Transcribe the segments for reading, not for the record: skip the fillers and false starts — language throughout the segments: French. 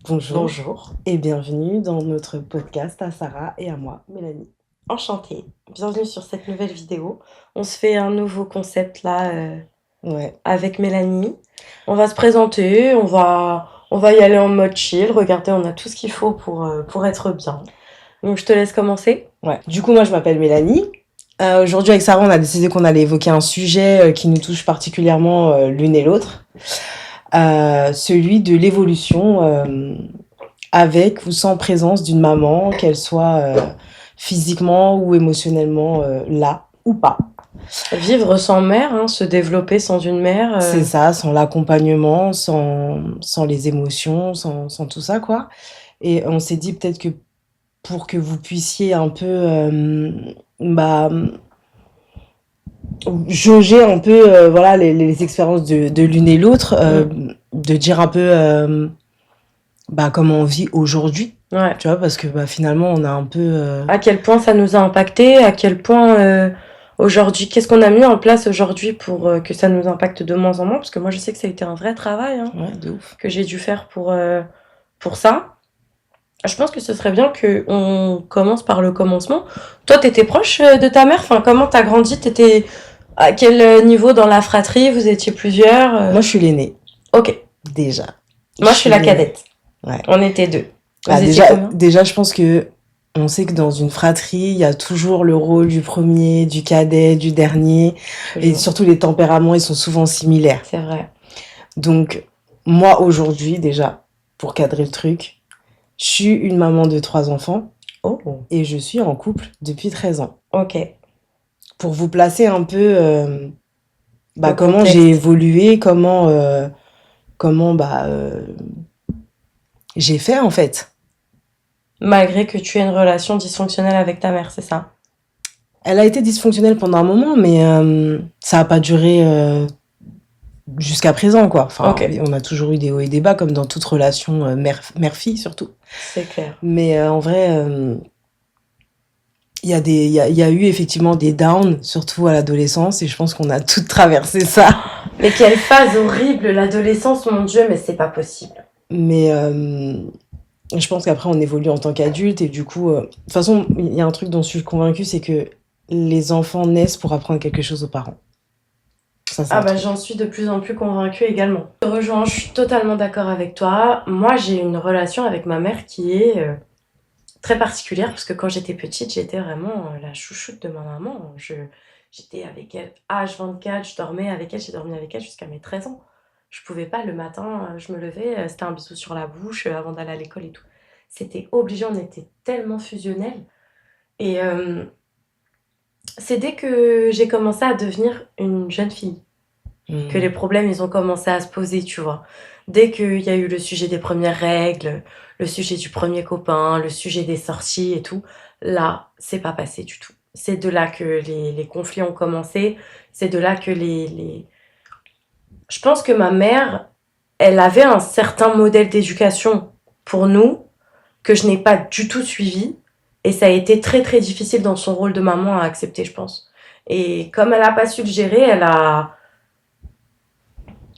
Bonjour Bonjour, et bienvenue dans notre podcast à Sarah et à moi, Mélanie. enchantée. Bienvenue sur cette nouvelle vidéo. On se fait un nouveau concept là Ouais, avec Mélanie. On va se présenter, on va y aller en mode chill. Regardez, on a tout ce qu'il faut pour être bien. Donc je te laisse commencer. ouais. Du coup, moi, je m'appelle Mélanie. Aujourd'hui, avec Sarah, on a décidé qu'on allait évoquer un sujet qui nous touche particulièrement l'une et l'autre. Celui de l'évolution avec ou sans présence d'une maman, qu'elle soit physiquement ou émotionnellement là ou pas. Vivre sans mère, hein, se développer sans une mère. C'est ça, sans l'accompagnement, sans les émotions, sans tout ça, quoi. Et on s'est dit peut-être que pour que vous puissiez un peu bah, jauger un peu voilà, les expériences de l'une et l'autre, de dire un peu bah, comment on vit aujourd'hui, Ouais. tu vois, parce que bah, finalement, on a un peu... À quel point ça nous a impacté, à quel point aujourd'hui, qu'est-ce qu'on a mis en place aujourd'hui pour que ça nous impacte de moins en moins, parce que moi je sais que ça a été un vrai travail, hein, Ouais, de ouf. que j'ai dû faire pour ça. Je pense que ce serait bien qu'on commence par le commencement. Toi, t'étais proche de ta mère, enfin, comment t'as grandi? T'étais à quel niveau dans la fratrie? Vous étiez plusieurs Moi, je suis l'aînée, Ok. déjà. Moi, je suis la l'aînée. cadette. Ouais. On était deux. Ah, Vous étiez combien? déjà, je pense que on sait que dans une fratrie, il y a toujours le rôle du premier, du cadet, du dernier. Et Toujours. surtout, les tempéraments, ils sont souvent similaires. C'est vrai. Donc, moi, aujourd'hui, déjà, pour cadrer le truc, je suis une maman de 3 enfants Oh, et je suis en couple depuis 13 ans. ok. Pour vous placer un peu bah, Le comment j'ai contexte. évolué, comment bah, j'ai fait en fait. Malgré que tu aies une relation dysfonctionnelle avec ta mère, c'est ça? Elle a été dysfonctionnelle pendant un moment, mais ça n'a pas duré jusqu'à présent, quoi. Enfin, Ok, on a toujours eu des hauts et des bas, comme dans toute relation mère-fille, surtout. c'est clair. Mais en vrai, il y a eu effectivement des downs, surtout à l'adolescence, et je pense qu'on a toutes traversé ça. Mais quelle phase horrible, l'adolescence, mon Dieu, mais c'est pas possible. Mais je pense qu'après, on évolue en tant qu'adulte, et du coup, de toute façon, il y a un truc dont je suis convaincue, c'est que les enfants naissent pour apprendre quelque chose aux parents. Ça, c'est Ah un bah truc. j'en suis de plus en plus convaincue également. Je te rejoins, je suis totalement d'accord avec toi. Moi j'ai une relation avec ma mère qui est très particulière parce que quand j'étais petite j'étais vraiment la chouchoute de ma maman. J'étais avec elle H24, je dormais avec elle, j'ai dormi avec elle jusqu'à mes 13 ans. Je pouvais pas le matin, je me levais, c'était un bisou sur la bouche avant d'aller à l'école et tout. C'était obligé, on était tellement fusionnels. Et c'est dès que j'ai commencé à devenir une jeune fille que les problèmes, ils ont commencé à se poser, tu vois. Dès qu'il y a eu le sujet des premières règles, le sujet du premier copain, le sujet des sorties et tout, là, c'est pas passé du tout. C'est de là que les conflits ont commencé. C'est de là que Je pense que ma mère, elle avait un certain modèle d'éducation pour nous que je n'ai pas du tout suivi. Et ça a été très très difficile dans son rôle de maman à accepter, je pense. Et comme elle a pas su le gérer,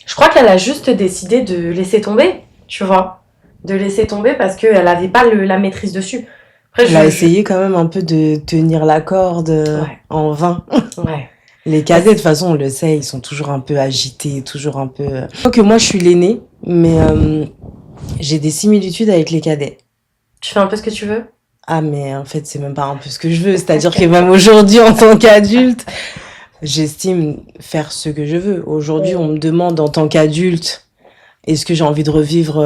je crois qu'elle a juste décidé de laisser tomber, tu vois. De laisser tomber parce qu'elle n'avait pas la maîtrise dessus. Après, Elle a essayé quand même un peu de tenir la corde Ouais. en vain. Ouais. Les cadets, de toute façon, on le sait, ils sont toujours un peu agités, toujours un peu... Je crois que moi, je suis l'aînée, mais j'ai des similitudes avec les cadets. Tu fais un peu ce que tu veux. Ah, mais en fait, c'est même pas un peu ce que je veux. C'est-à-dire que même aujourd'hui, en tant qu'adulte, j'estime faire ce que je veux. Aujourd'hui, on me demande en tant qu'adulte, est-ce que j'ai envie de revivre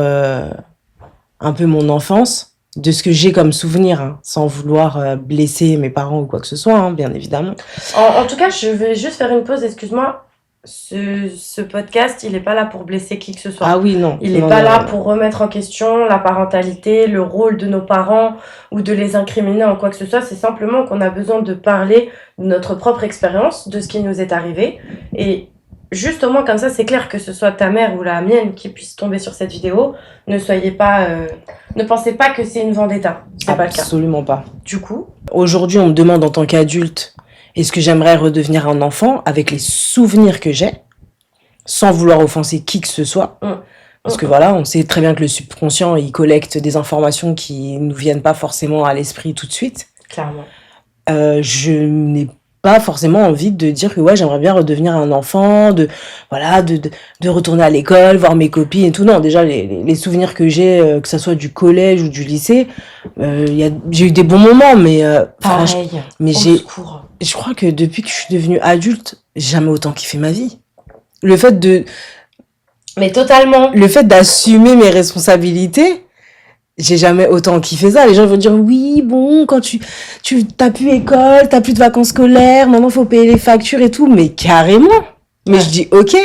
un peu mon enfance, de ce que j'ai comme souvenir, hein, sans vouloir blesser mes parents ou quoi que ce soit, hein, bien évidemment. En tout cas, je vais juste faire une pause, excuse-moi. Ce podcast, il n'est pas là pour blesser qui que ce soit. Ah oui, non. Il n'est non, pas non, là non. pour remettre en question la parentalité, le rôle de nos parents ou de les incriminer en quoi que ce soit. C'est simplement qu'on a besoin de parler de notre propre expérience, de ce qui nous est arrivé. Et justement, comme ça, c'est clair que ce soit ta mère ou la mienne qui puisse tomber sur cette vidéo. Ne soyez pas... ne pensez pas que c'est une vendetta. C'est pas le cas. Absolument pas. Du coup, Aujourd'hui, on me demande en tant qu'adulte, est-ce que j'aimerais redevenir un enfant avec les souvenirs que j'ai, sans vouloir offenser qui que ce soit. Parce que voilà, on sait très bien que le subconscient, il collecte des informations qui nous viennent pas forcément à l'esprit tout de suite. Clairement. Je n'ai pas forcément envie de dire que ouais, j'aimerais bien redevenir un enfant, de retourner à l'école, voir mes copines et tout. Non, déjà les souvenirs que j'ai, que ça soit du collège ou du lycée, j'ai eu des bons moments, mais Pareil. mais je crois que depuis que je suis devenue adulte, j'ai jamais autant kiffé ma vie. Mais totalement. Le fait d'assumer mes responsabilités, j'ai jamais autant kiffé ça. Les gens vont dire oui, bon, quand tu t'as plus école, t'as plus de vacances scolaires, maintenant faut payer les factures et tout, mais carrément. Mais je dis ok,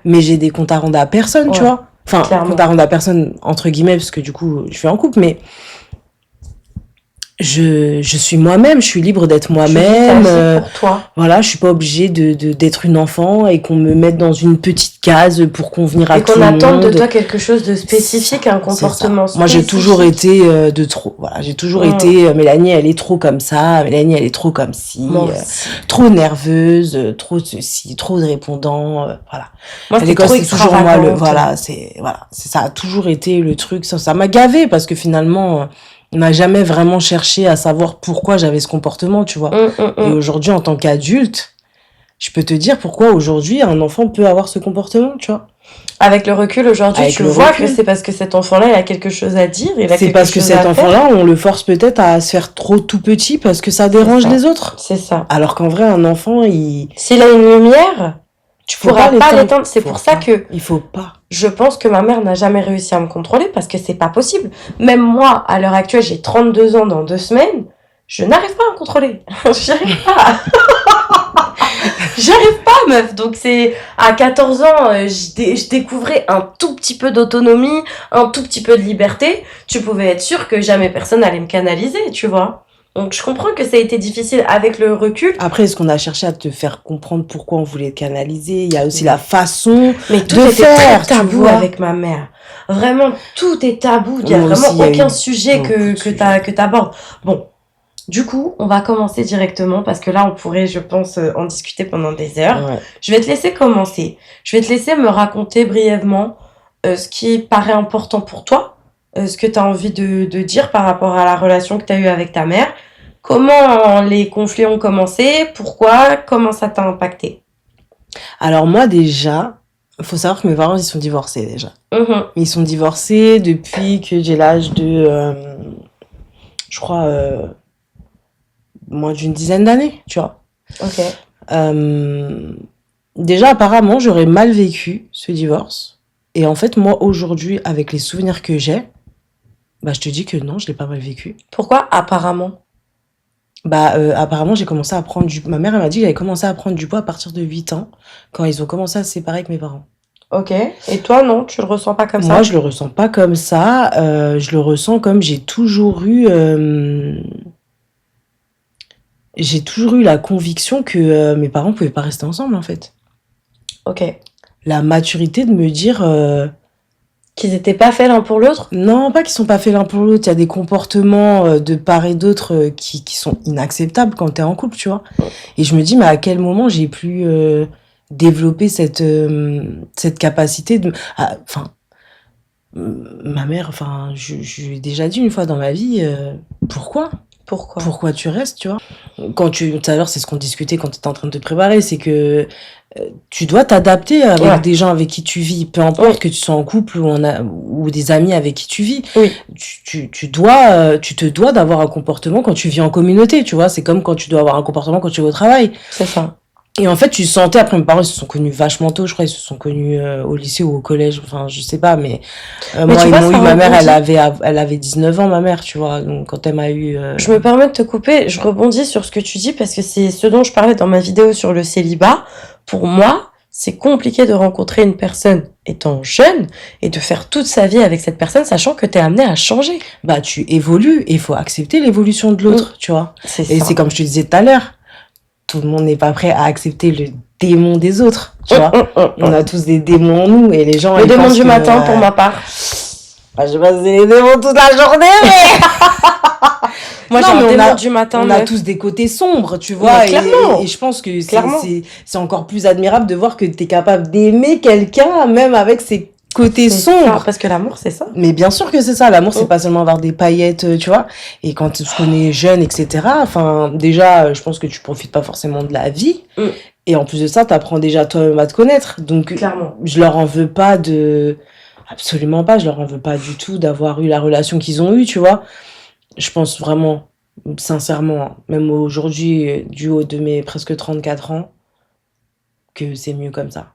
mais j'ai des comptes à rendre à personne, tu vois. Enfin, comptes à rendre à personne entre guillemets parce que du coup, je suis en couple, mais je suis moi-même, je suis libre d'être moi-même. Pour toi. Voilà, je suis pas obligée d'être une enfant et qu'on me mette dans une petite case pour convenir à tout le monde. Et qu'on attende de toi quelque chose de spécifique, un comportement spécifique. Moi, j'ai toujours été de trop. Voilà, j'ai toujours été Mélanie, elle est trop comme ça, Mélanie, elle est trop comme ci, trop nerveuse, trop ceci, trop de répondants, voilà. Moi, à l'école, c'est toujours moi ça a toujours été le truc, ça m'a gavé parce que finalement on n'a jamais vraiment cherché à savoir pourquoi j'avais ce comportement, tu vois. Et aujourd'hui, en tant qu'adulte, je peux te dire pourquoi aujourd'hui un enfant peut avoir ce comportement, tu vois. Avec le recul, aujourd'hui, tu vois que c'est parce que cet enfant-là, il a quelque chose à dire, c'est parce que cet enfant-là, on le force peut-être à se faire trop tout petit parce que ça dérange les autres. C'est ça. Alors qu'en vrai, un enfant, s'il a une lumière, tu pourras pas l'éteindre. C'est pour ça que... Il faut pas. Je pense que ma mère n'a jamais réussi à me contrôler parce que c'est pas possible. Même moi, à l'heure actuelle, j'ai 32 ans dans 2 semaines, je n'arrive pas à me contrôler. J'arrive pas. J'arrive pas, meuf. Donc c'est à 14 ans, je découvrais un tout petit peu d'autonomie, un tout petit peu de liberté. Tu pouvais être sûr que jamais personne allait me canaliser, tu vois. Donc je comprends que ça a été difficile avec le recul. Après, est-ce qu'on a cherché à te faire comprendre pourquoi on voulait te canaliser? Il y a aussi la façon mais tout de était faire, très tabou avec ma mère. Vraiment, tout est tabou. Il y a vraiment aucun sujet que t'abordes. Bon. Du coup, on va commencer directement parce que là, on pourrait, je pense, en discuter pendant des heures. Ouais. Je vais te laisser commencer. Je vais te laisser me raconter brièvement ce qui paraît important pour toi, ce que tu as envie de dire par rapport à la relation que tu as eue avec ta mère, comment les conflits ont commencé, pourquoi, comment ça t'a impacté. Alors moi déjà, il faut savoir que mes parents, ils sont divorcés déjà. Ils sont divorcés depuis que j'ai l'âge de, je crois... moins d'une dizaine d'années, tu vois. Ok. Déjà, apparemment, j'aurais mal vécu ce divorce. Et en fait, moi, aujourd'hui, avec les souvenirs que j'ai, je te dis que non, je l'ai pas mal vécu. Pourquoi apparemment? Apparemment, j'ai commencé à prendre du... Ma mère, elle m'a dit que j'avais commencé à prendre du poids à partir de 8 ans, quand ils ont commencé à se séparer avec mes parents. Ok. Et toi, non? Tu le ressens pas comme ça? Moi, je le ressens pas comme ça. Je le ressens comme j'ai toujours eu... J'ai toujours eu la conviction que mes parents pouvaient pas rester ensemble, en fait. Ok. La maturité de me dire... qu'ils étaient pas faits l'un pour l'autre? Non, pas qu'ils sont pas faits l'un pour l'autre. Il y a des comportements de part et d'autre qui sont inacceptables quand t'es en couple, tu vois. Et je me dis, mais à quel moment j'ai pu développer cette capacité de... ma mère, je lui ai déjà dit une fois dans ma vie, Pourquoi tu restes, tu vois? Tout à l'heure, c'est ce qu'on discutait quand tu étais en train de te préparer, c'est que tu dois t'adapter avec des gens avec qui tu vis, peu importe que tu sois en couple ou des amis avec qui tu vis. Oui. Tu te dois d'avoir un comportement quand tu vis en communauté, tu vois? C'est comme quand tu dois avoir un comportement quand tu vas au travail. C'est ça. Et en fait, tu sentais, après mes parents, ils se sont connus vachement tôt, je crois, ils se sont connus au lycée ou au collège, enfin, je sais pas, mais moi, ils m'ont eu, ma mère, elle avait 19 ans, ma mère, tu vois, donc quand elle m'a eu... Je me permets de te couper, je rebondis sur ce que tu dis, parce que c'est ce dont je parlais dans ma vidéo sur le célibat. Pour moi, c'est compliqué de rencontrer une personne étant jeune et de faire toute sa vie avec cette personne, sachant que t'es amené à changer. Tu évolues, et il faut accepter l'évolution de l'autre, tu vois. Et c'est comme je te disais tout à l'heure, tout le monde n'est pas prêt à accepter le démon des autres, tu vois. On a tous des démons en nous, et les gens... Le démon du matin, pour ma part. Je sais pas si c'est les démons toute la journée, mais... Moi, j'ai un démon du matin. On a tous des côtés sombres, tu vois. Et je pense que c'est encore plus admirable de voir que t'es capable d'aimer quelqu'un, même avec ses côté C'est sombre. ça, parce que l'amour, c'est ça. Mais bien sûr que c'est ça. L'amour, c'est pas seulement avoir des paillettes, tu vois. Et quand on est jeune, etc., enfin, déjà, je pense que tu profites pas forcément de la vie. Mm. Et en plus de ça, t'apprends déjà toi-même à te connaître. Donc, Clairement. je leur en veux pas absolument pas, je leur en veux pas du tout d'avoir eu la relation qu'ils ont eue, tu vois. Je pense vraiment, sincèrement, même aujourd'hui, du haut de mes presque 34 ans, que c'est mieux comme ça,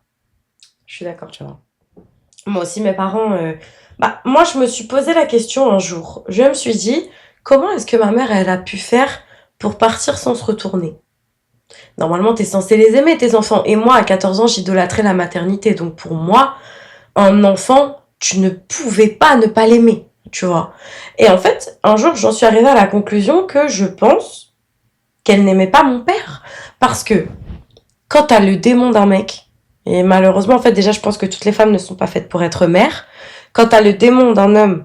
Je suis d'accord. tu vois. Moi aussi, mes parents... moi, je me suis posé la question un jour. Je me suis dit, comment est-ce que ma mère, elle a pu faire pour partir sans se retourner? Normalement, t'es censé les aimer, tes enfants. Et moi, à 14 ans, j'idolâtrais la maternité. Donc, pour moi, un enfant, tu ne pouvais pas ne pas l'aimer, tu vois. Et en fait, un jour, j'en suis arrivée à la conclusion que je pense qu'elle n'aimait pas mon père. Parce que quand t'as le démon d'un mec, et malheureusement, en fait, déjà, je pense que toutes les femmes ne sont pas faites pour être mères. Quand t'as le démon d'un homme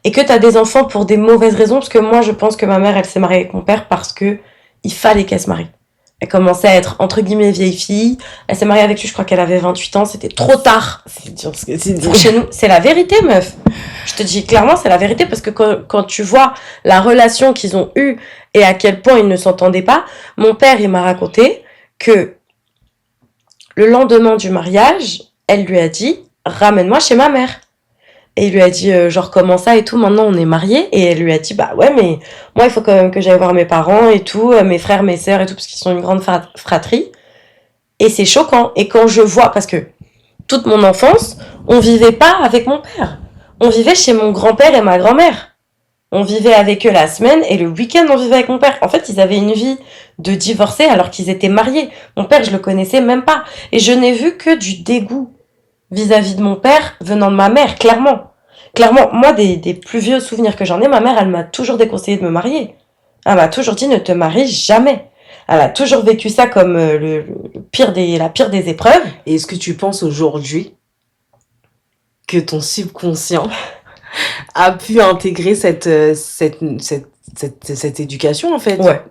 et que t'as des enfants pour des mauvaises raisons, parce que moi, je pense que ma mère, elle s'est mariée avec mon père parce que il fallait qu'elle se marie. Elle commençait à être, entre guillemets, vieille fille. Elle s'est mariée avec lui, je crois qu'elle avait 28 ans. C'était trop tard. C'est dur ce que tu dis. Pour chez nous, c'est la vérité, meuf. Je te dis clairement, c'est la vérité parce que quand tu vois la relation qu'ils ont eue et à quel point ils ne s'entendaient pas, mon père, il m'a raconté que le lendemain du mariage, elle lui a dit « Ramène-moi chez ma mère ». Et il lui a dit genre comment ça et tout, maintenant on est mariés. Et elle lui a dit bah ouais mais moi il faut quand même que j'aille voir mes parents et tout, mes frères, mes sœurs et tout, parce qu'ils sont une grande fratrie. Et c'est choquant. Et quand je vois, parce que toute mon enfance, on vivait pas avec mon père. On vivait chez mon grand-père et ma grand-mère. On vivait avec eux la semaine et le week-end on vivait avec mon père. En fait, ils avaient une vie de divorcés alors qu'ils étaient mariés. Mon père, je le connaissais même pas. Et je n'ai vu que du dégoût vis-à-vis de mon père venant de ma mère, clairement. Clairement, moi, des plus vieux souvenirs que j'en ai, ma mère, elle m'a toujours déconseillé de me marier. Elle m'a toujours dit ne te marie jamais. Elle a toujours vécu ça comme la pire des épreuves. Et est-ce que tu penses aujourd'hui que ton subconscient a pu intégrer cette éducation, en fait? Ouais.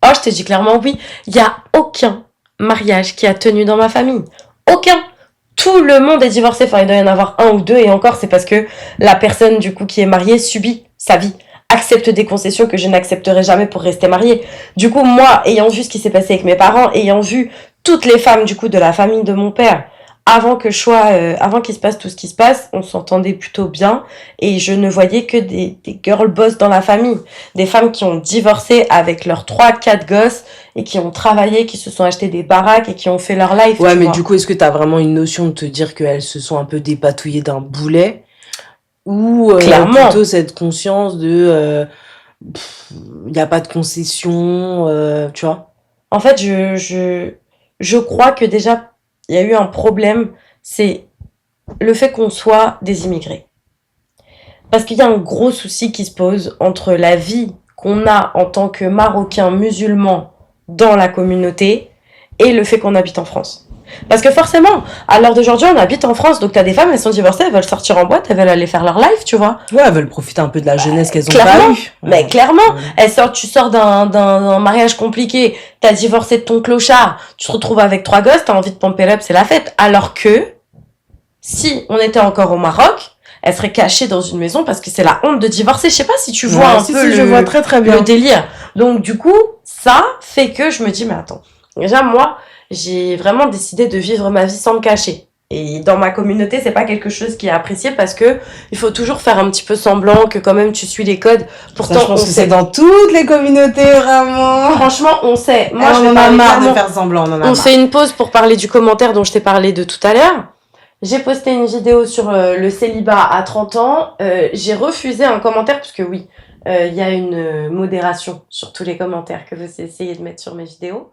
Oh, je te dis clairement oui. Il y a aucun mariage qui a tenu dans ma famille. Aucun. Tout le monde est divorcé. Enfin, il doit y en avoir un ou deux. Et encore, c'est parce que la personne, du coup, qui est mariée subit sa vie. Accepte des concessions que je n'accepterai jamais pour rester mariée. Du coup, moi, ayant vu ce qui s'est passé avec mes parents, ayant vu toutes les femmes, du coup, de la famille de mon père, avant qu'il se passe tout ce qui se passe, on s'entendait plutôt bien et je ne voyais que des girl boss dans la famille, des femmes qui ont divorcé avec leurs 3-4 gosses et qui ont travaillé, qui se sont acheté des baraques et qui ont fait leur life. Ouais, mais du coup, est-ce que t'as vraiment une notion de te dire qu'elles se sont un peu dépatouillées d'un boulet, ou Clairement. plutôt cette conscience de il n'y a pas de concession, tu vois? En fait, je crois que déjà, il y a eu un problème, c'est le fait qu'on soit des immigrés. Parce qu'il y a un gros souci qui se pose entre la vie qu'on a en tant que Marocains musulmans dans la communauté et le fait qu'on habite en France. Parce que forcément, à l'heure d'aujourd'hui, on habite en France, donc t'as des femmes, elles sont divorcées, elles veulent sortir en boîte, elles veulent aller faire leur life, tu vois. Ouais, elles veulent profiter un peu de la jeunesse qu'elles ont Clairement. pas eue. Mais clairement, tu sors d'un mariage compliqué, t'as divorcé de ton clochard, tu te retrouves avec 3 gosses, t'as envie de pumper up, c'est la fête. Alors que, si on était encore au Maroc, elle serait cachée dans une maison parce que c'est la honte de divorcer. Je sais pas si tu vois un peu je vois très très bien le délire. Donc du coup, ça fait que je me dis, mais attends, déjà moi, j'ai vraiment décidé de vivre ma vie sans me cacher. Et dans ma communauté, c'est pas quelque chose qui est apprécié parce que il faut toujours faire un petit peu semblant que quand même tu suis les codes. Pourtant, je pense que c'est dans toutes les communautés, vraiment. Franchement, on sait. Moi, je on vais en a parler marre de clairement. faire semblant, on en a On marre. fait une pause pour parler du commentaire dont je t'ai parlé de tout à l'heure. J'ai posté une vidéo sur le célibat à 30 ans. J'ai refusé un commentaire parce que oui, il y a une modération sur tous les commentaires que vous essayez de mettre sur mes vidéos.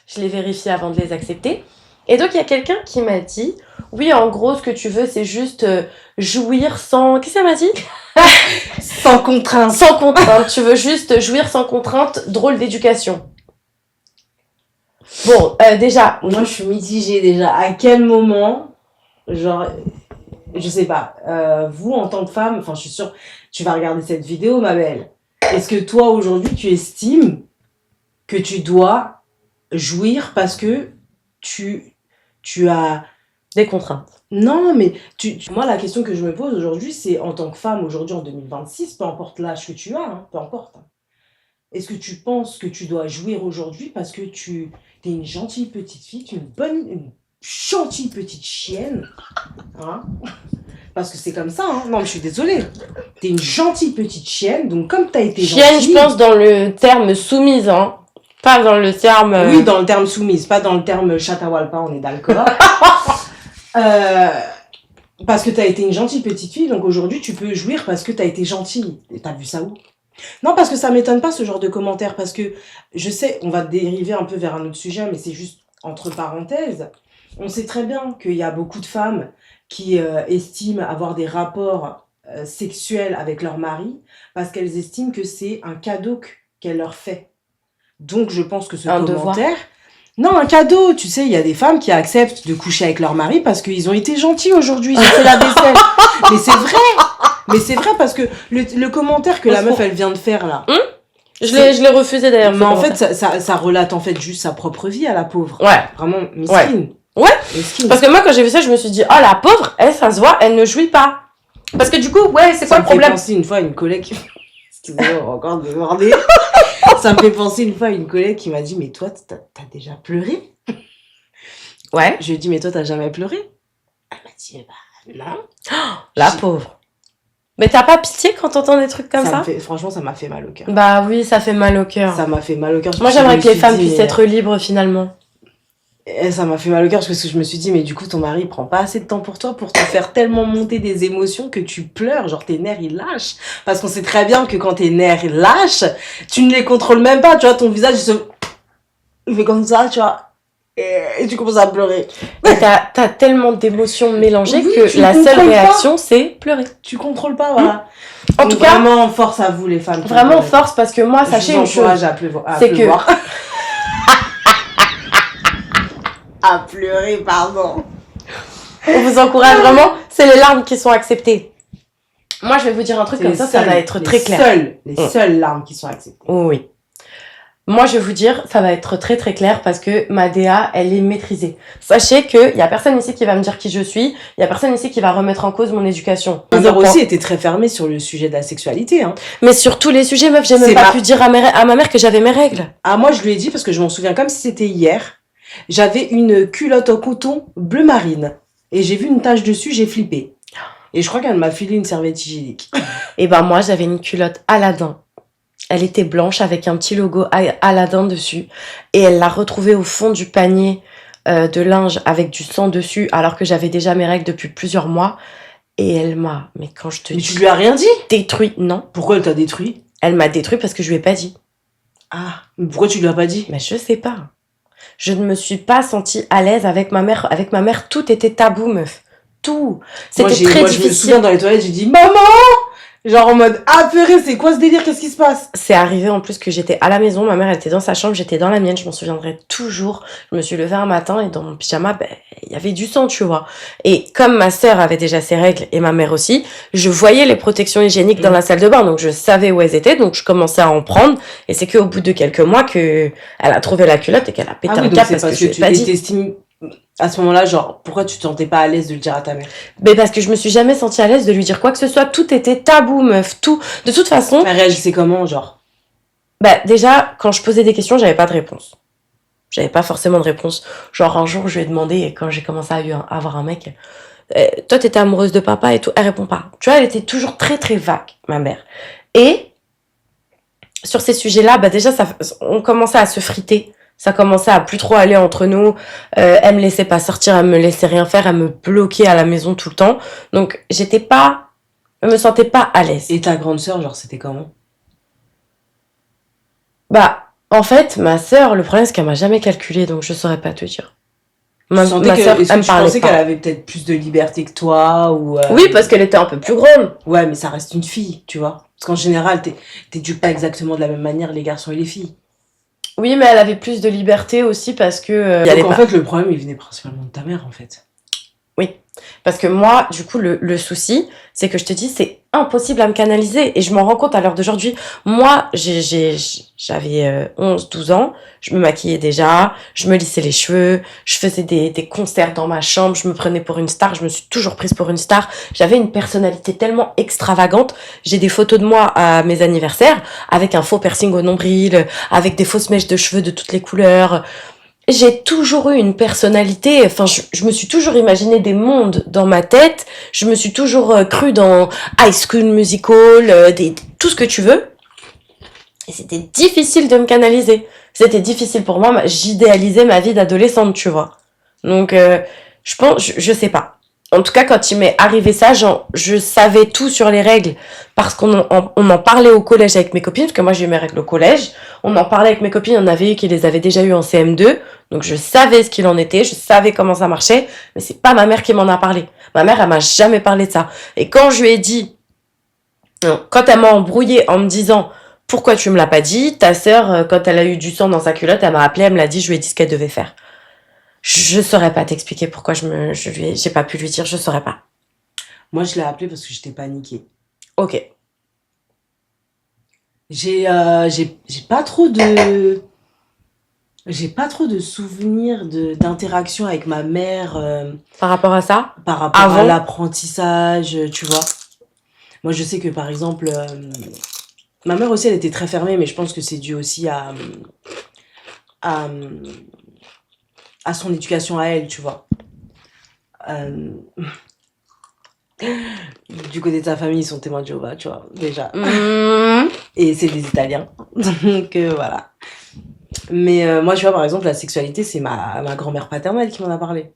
Je les vérifie avant de les accepter. Et donc, il y a quelqu'un qui m'a dit, oui, en gros, ce que tu veux, c'est juste jouir sans... Qu'est-ce qu'elle m'a dit? Sans contrainte. Sans contrainte. Tu veux juste jouir sans contrainte, drôle d'éducation. Bon, déjà... Moi, je suis mitigée déjà. À quel moment, genre, je sais pas, vous, en tant que femme, enfin, je suis sûre, tu vas regarder cette vidéo, ma belle. Est-ce que toi, aujourd'hui, tu estimes que tu dois jouir parce que tu as Des contraintes. Non, mais moi, la question que je me pose aujourd'hui, c'est en tant que femme, aujourd'hui en 2026, peu importe l'âge que tu as, hein, peu importe. Hein, est-ce que tu penses que tu dois jouir aujourd'hui parce que tu es une gentille petite fille, tu es une gentille petite chienne, hein? Parce que c'est comme ça, hein. Non, mais je suis désolée. T'es une gentille petite chienne, donc comme t'as été Chienne, gentille... je pense, dans le terme soumise, hein. Pas dans le terme... Oui, dans le terme soumise, pas dans le terme chatawalpa, on est d'accord. Parce que t'as été une gentille petite fille, donc aujourd'hui tu peux jouir parce que t'as été gentille. Et t'as vu ça où? Non, parce que ça m'étonne pas ce genre de commentaires, parce que je sais, on va dériver un peu vers un autre sujet, mais c'est juste entre parenthèses. On sait très bien qu'il y a beaucoup de femmes qui estiment avoir des rapports sexuels avec leur mari parce qu'elles estiment que c'est un cadeau qu'elle leur fait. Donc je pense que ce Un commentaire... devoir. Non, un cadeau. Tu sais, il y a des femmes qui acceptent de coucher avec leur mari parce qu'ils ont été gentils aujourd'hui, ils ont fait la vaisselle. Mais c'est vrai. Mais c'est vrai parce que le commentaire que la meuf, elle vient de faire là... Je l'ai refusé d'ailleurs. Mais en fait, ça relate en fait juste sa propre vie à la pauvre. Ouais. Vraiment miskine. Ouais. Miskine. Parce que moi, quand j'ai vu ça, je me suis dit, oh la pauvre, elle, ça se voit, elle ne jouit pas. Parce que du coup, ouais, c'est quoi le problème? Ça me fait penser une fois à une collègue... Excusez-moi, encore déborder. Ça me fait penser une fois à une collègue qui m'a dit, mais toi, t'as déjà pleuré? Ouais. Je lui ai dit, mais toi, t'as jamais pleuré? Elle m'a dit, bah non. La pauvre. Mais t'as pas pitié quand t'entends des trucs comme ça? Franchement, ça m'a fait mal au cœur. Bah oui, ça fait mal au cœur. Ça m'a fait mal au cœur. Moi, j'aimerais que les femmes puissent être libres finalement. Et ça m'a fait mal au cœur parce que je me suis dit, mais du coup, ton mari, il prend pas assez de temps pour toi pour te faire tellement monter des émotions que tu pleures. Genre, tes nerfs, ils lâchent. Parce qu'on sait très bien que quand tes nerfs lâchent, tu ne les contrôles même pas. Tu vois, ton visage, il fait comme ça, tu vois. Et tu commences à pleurer. Et t'as tellement d'émotions mélangées Oui, que la seule réaction, c'est pleurer. Tu contrôles pas, voilà. En tout cas, vraiment, force à vous, les femmes. Vraiment force, parce que moi, sachez une chose. C'est que... à pleurer, pardon. On vous encourage vraiment, c'est les larmes qui sont acceptées. Moi, je vais vous dire un truc comme ça va être très clair. Les seules larmes qui sont acceptées. Oui. Moi, je vais vous dire, ça va être très très clair parce que ma DA, elle est maîtrisée. Sachez qu'il y a personne ici qui va me dire qui je suis, il y a personne ici qui va remettre en cause mon éducation. Ma mère aussi était très fermée sur le sujet de la sexualité. Hein. Mais sur tous les sujets, meuf, j'ai même pas pu dire à ma mère que j'avais mes règles. Ah, moi, je lui ai dit parce que je m'en souviens comme si c'était hier. J'avais une culotte en coton bleu marine. Et j'ai vu une tache dessus, j'ai flippé. Et je crois qu'elle m'a filé une serviette hygiénique. Et ben moi, j'avais une culotte Aladdin. Elle était blanche avec un petit logo Aladdin dessus. Et elle l'a retrouvée au fond du panier de linge avec du sang dessus alors que j'avais déjà mes règles depuis plusieurs mois. Et elle m'a... Mais quand je te dis... Mais tu lui as rien dit? Détruit, non. Pourquoi elle t'a détruit? Elle m'a détruit parce que je lui ai pas dit. Ah, mais pourquoi tu lui as pas dit? Mais je sais pas. Je ne me suis pas sentie à l'aise avec ma mère. Avec ma mère, tout était tabou, meuf. Tout. C'était très difficile. Je me souviens dans les toilettes, j'ai dit « Maman !» Genre en mode apeuré, c'est quoi ce délire? Qu'est-ce qui se passe? C'est arrivé en plus que j'étais à la maison, ma mère elle était dans sa chambre, j'étais dans la mienne, je m'en souviendrai toujours. Je me suis levée un matin et dans mon pyjama, il y avait du sang, tu vois. Et comme ma sœur avait déjà ses règles et ma mère aussi, je voyais les protections hygiéniques dans la salle de bain, donc je savais où elles étaient, donc je commençais à en prendre. Et c'est qu'au bout de quelques mois que elle a trouvé la culotte et qu'elle a pété un câble parce que je lui ai pas dit. T'estimes à ce moment-là, genre, pourquoi tu te sentais pas à l'aise de le dire à ta mère? Mais parce que je me suis jamais sentie à l'aise de lui dire quoi que ce soit. Tout était tabou, meuf. Tout. De toute façon. Elle réagissait comment, genre? Déjà, quand je posais des questions, j'avais pas de réponse. J'avais pas forcément de réponse. Genre, un jour, je lui ai demandé, et quand j'ai commencé à avoir un mec, toi, t'étais amoureuse de papa et tout. Elle répond pas. Tu vois, elle était toujours très, très vague, ma mère. Et, sur ces sujets-là, déjà, on commençait à se friter. Ça commençait à plus trop aller entre nous. Elle me laissait pas sortir, elle me laissait rien faire, elle me bloquait à la maison tout le temps. Donc, je me sentais pas à l'aise. Et ta grande sœur, genre, c'était comment? En fait, ma sœur, le problème, c'est qu'elle m'a jamais calculé, donc je saurais pas te dire. Ma sœur, elle me parlait pas. Tu pensais qu'elle avait peut-être plus de liberté que toi ou Oui, parce qu'elle était un peu plus grande. Ouais, mais ça reste une fille, tu vois. Parce qu'en général, t'éduques pas exactement de la même manière les garçons et les filles. Oui, mais elle avait plus de liberté aussi parce que... Donc en fait, le problème, il venait principalement de ta mère, en fait. Oui, parce que moi, du coup, le souci, c'est que je te dis, c'est impossible à me canaliser. Et je m'en rends compte à l'heure d'aujourd'hui. Moi, j'avais 11-12 ans. Je me maquillais déjà. Je me lissais les cheveux. Je faisais des concerts dans ma chambre. Je me prenais pour une star. Je me suis toujours prise pour une star. J'avais une personnalité tellement extravagante. J'ai des photos de moi à mes anniversaires avec un faux piercing au nombril, avec des fausses mèches de cheveux de toutes les couleurs. J'ai toujours eu une personnalité, enfin, je me suis toujours imaginé des mondes dans ma tête, je me suis toujours cru dans High School Musical, tout ce que tu veux. Et c'était difficile de me canaliser. C'était difficile pour moi, j'idéalisais ma vie d'adolescente, tu vois. Donc, je pense, je sais pas. En tout cas, quand il m'est arrivé ça, je savais tout sur les règles parce qu'on en parlait au collège avec mes copines, parce que moi j'ai eu mes règles au collège. On en parlait avec mes copines, il y en avait eu qui les avaient déjà eu en CM2, donc je savais ce qu'il en était, je savais comment ça marchait, mais c'est pas ma mère qui m'en a parlé. Ma mère, elle m'a jamais parlé de ça. Et quand je lui ai dit, quand elle m'a embrouillée en me disant pourquoi tu me l'as pas dit, ta sœur, quand elle a eu du sang dans sa culotte, elle m'a appelée, elle me l'a dit, je lui ai dit ce qu'elle devait faire. Je saurais pas t'expliquer pourquoi j'ai pas pu lui dire, je saurais pas. Moi, je l'ai appelé parce que j'étais paniquée. Ok. J'ai pas trop de... J'ai pas trop de souvenirs d'interaction avec ma mère Par rapport à ça, par rapport à l'apprentissage, tu vois. Moi, je sais que, par exemple, ma mère aussi, elle était très fermée, mais je pense que c'est dû aussi à son éducation à elle, tu vois. Du côté de sa famille, ils sont témoins de Jéhovah, tu vois, déjà. Et c'est des Italiens. Donc, voilà. Mais moi, tu vois, par exemple, la sexualité, c'est ma grand-mère paternelle qui m'en a parlé.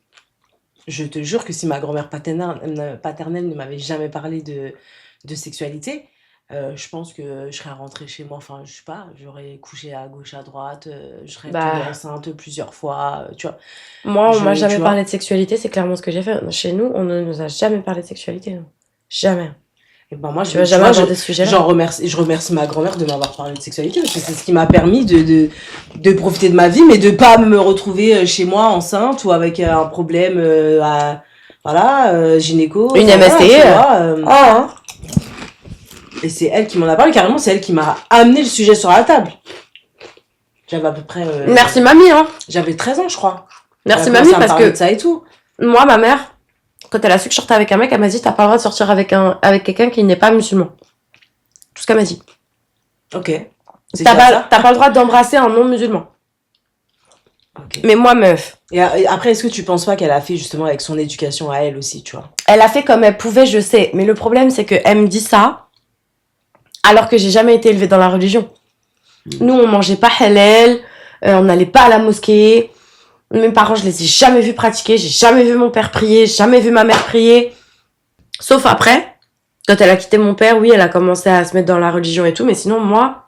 Je te jure que si ma grand-mère paternelle ne m'avait jamais parlé de sexualité, je pense que je serais rentrée chez moi, enfin, je sais pas, j'aurais couché à gauche, à droite, je serais tombée enceinte plusieurs fois, tu vois. Moi, on m'a jamais parlé de sexualité, c'est clairement ce que j'ai fait. Chez nous, on ne nous a jamais parlé de sexualité. Non. Jamais. Et ben moi, tu vas jamais avoir des sujets-là. Je remercie ma grand-mère de m'avoir parlé de sexualité, parce que c'est ce qui m'a permis de profiter de ma vie, mais de pas me retrouver chez moi enceinte ou avec un problème gynéco. Une MST. Et c'est elle qui m'en a parlé, carrément, c'est elle qui m'a amené le sujet sur la table. J'avais à peu près... Merci mamie, hein. J'avais 13 ans, je crois. Merci mamie, parce que... de ça et tout. Moi, ma mère, quand elle a su que je sortais avec un mec, elle m'a dit, t'as pas le droit de sortir avec quelqu'un qui n'est pas musulman. Tout ce qu'elle m'a dit. Ok. T'as pas le droit d'embrasser un non-musulman. Okay. Mais moi, meuf. Et après, est-ce que tu penses pas qu'elle a fait justement avec son éducation à elle aussi, tu vois? Elle a fait comme elle pouvait, je sais. Mais le problème, c'est qu'elle me dit ça alors que j'ai jamais été élevée dans la religion. Nous, on mangeait pas halal, on n'allait pas à la mosquée. Mes parents, je les ai jamais vus pratiquer, j'ai jamais vu mon père prier, jamais vu ma mère prier. Sauf après, quand elle a quitté mon père, oui, elle a commencé à se mettre dans la religion et tout, mais sinon, moi,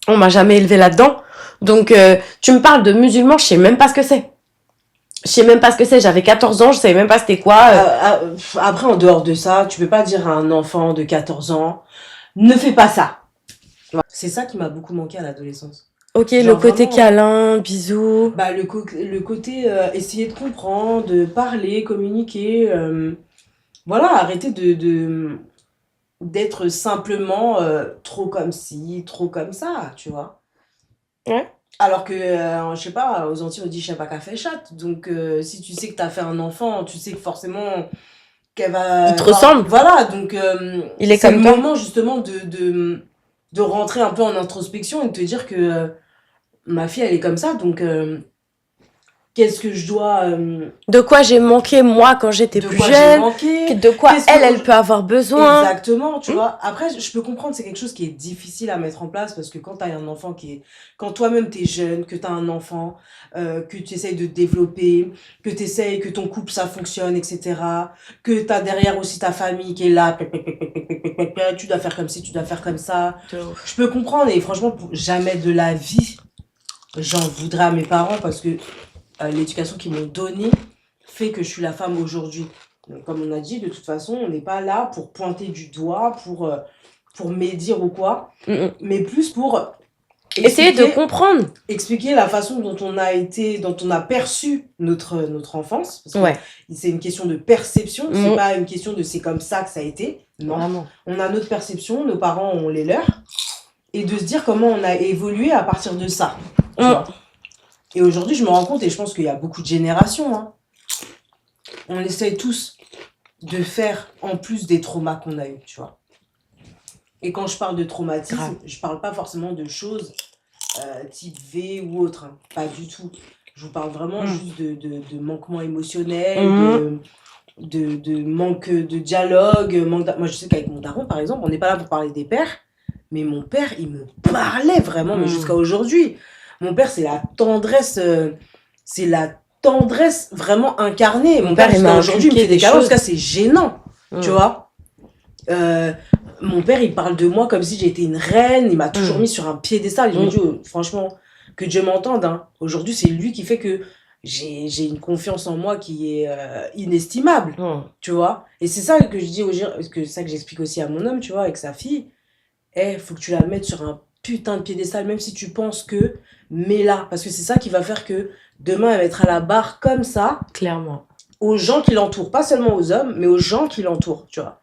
on m'a jamais élevée là-dedans. Donc, tu me parles de musulmans, je sais même pas ce que c'est. Je sais même pas ce que c'est, j'avais 14 ans, je savais même pas c'était quoi. Après, en dehors de ça, tu peux pas dire à un enfant de 14 ans, ne fais pas ça. C'est ça qui m'a beaucoup manqué à l'adolescence. Ok, genre le côté vraiment, câlin, bisous. Bah, le côté essayer de comprendre, de parler, communiquer. Voilà, arrêter d'être simplement trop comme ci, trop comme ça, tu vois. Ouais. Alors que, je sais pas, aux Antilles, on dit « chat pas qu'à fait chatte ». Donc, si tu sais que t'as fait un enfant, tu sais que forcément... qu'elle va... Il te ressemble. Voilà, donc il est c'est comme le moment justement de rentrer un peu en introspection et de te dire que ma fille, elle est comme ça, donc qu'est-ce que je dois... de quoi j'ai manqué, moi, quand j'étais plus jeune. De quoi elle peut avoir besoin. Exactement, tu vois. Après, je peux comprendre, c'est quelque chose qui est difficile à mettre en place parce que quand t'as un enfant quand toi-même t'es jeune, que t'as un enfant, que tu essayes de développer, que ton couple, ça fonctionne, etc. Que t'as derrière aussi ta famille qui est là, tu dois faire comme ci, tu dois faire comme ça. Je peux comprendre et franchement, jamais de la vie, j'en voudrais à mes parents parce que l'éducation qu'ils m'ont donnée fait que je suis la femme aujourd'hui. Donc, comme on a dit, de toute façon, on n'est pas là pour pointer du doigt, pour médire ou quoi, mais plus pour essayer de comprendre. Expliquer la façon dont on a perçu notre enfance. Parce que c'est une question de perception, c'est pas une question de c'est comme ça que ça a été. Non. Vraiment. On a notre perception, nos parents ont les leurs, et de se dire comment on a évolué à partir de ça. Tu vois. Et aujourd'hui, je me rends compte, et je pense qu'il y a beaucoup de générations, hein, on essaye tous de faire en plus des traumas qu'on a eu, tu vois. Et quand je parle de traumatisme, Grave. je parle pas forcément de choses type V ou autre, hein, pas du tout. Je vous parle vraiment juste de manquement émotionnel, de manque de dialogue. Moi, je sais qu'avec mon daron, par exemple, on n'est pas là pour parler des pères, mais mon père, il me parlait vraiment, mais jusqu'à aujourd'hui. Mon père, c'est la tendresse vraiment incarnée. Mon père, jusqu'à aujourd'hui, il me fait des câlins, jusqu'à c'est gênant, tu vois. Mon père, il parle de moi comme si j'étais une reine, il m'a toujours mis sur un piédestal. Je me dis, franchement, que Dieu m'entende, hein. Aujourd'hui, c'est lui qui fait que j'ai une confiance en moi qui est inestimable, tu vois. Et c'est ça que je dis ça que j'explique aussi à mon homme, tu vois, avec sa fille. Faut que tu la mettes sur un putain de piédestal, même si tu penses que, mets-la. Parce que c'est ça qui va faire que demain, elle mettra la barre comme ça. Clairement. Aux gens qui l'entourent. Pas seulement aux hommes, mais aux gens qui l'entourent, tu vois.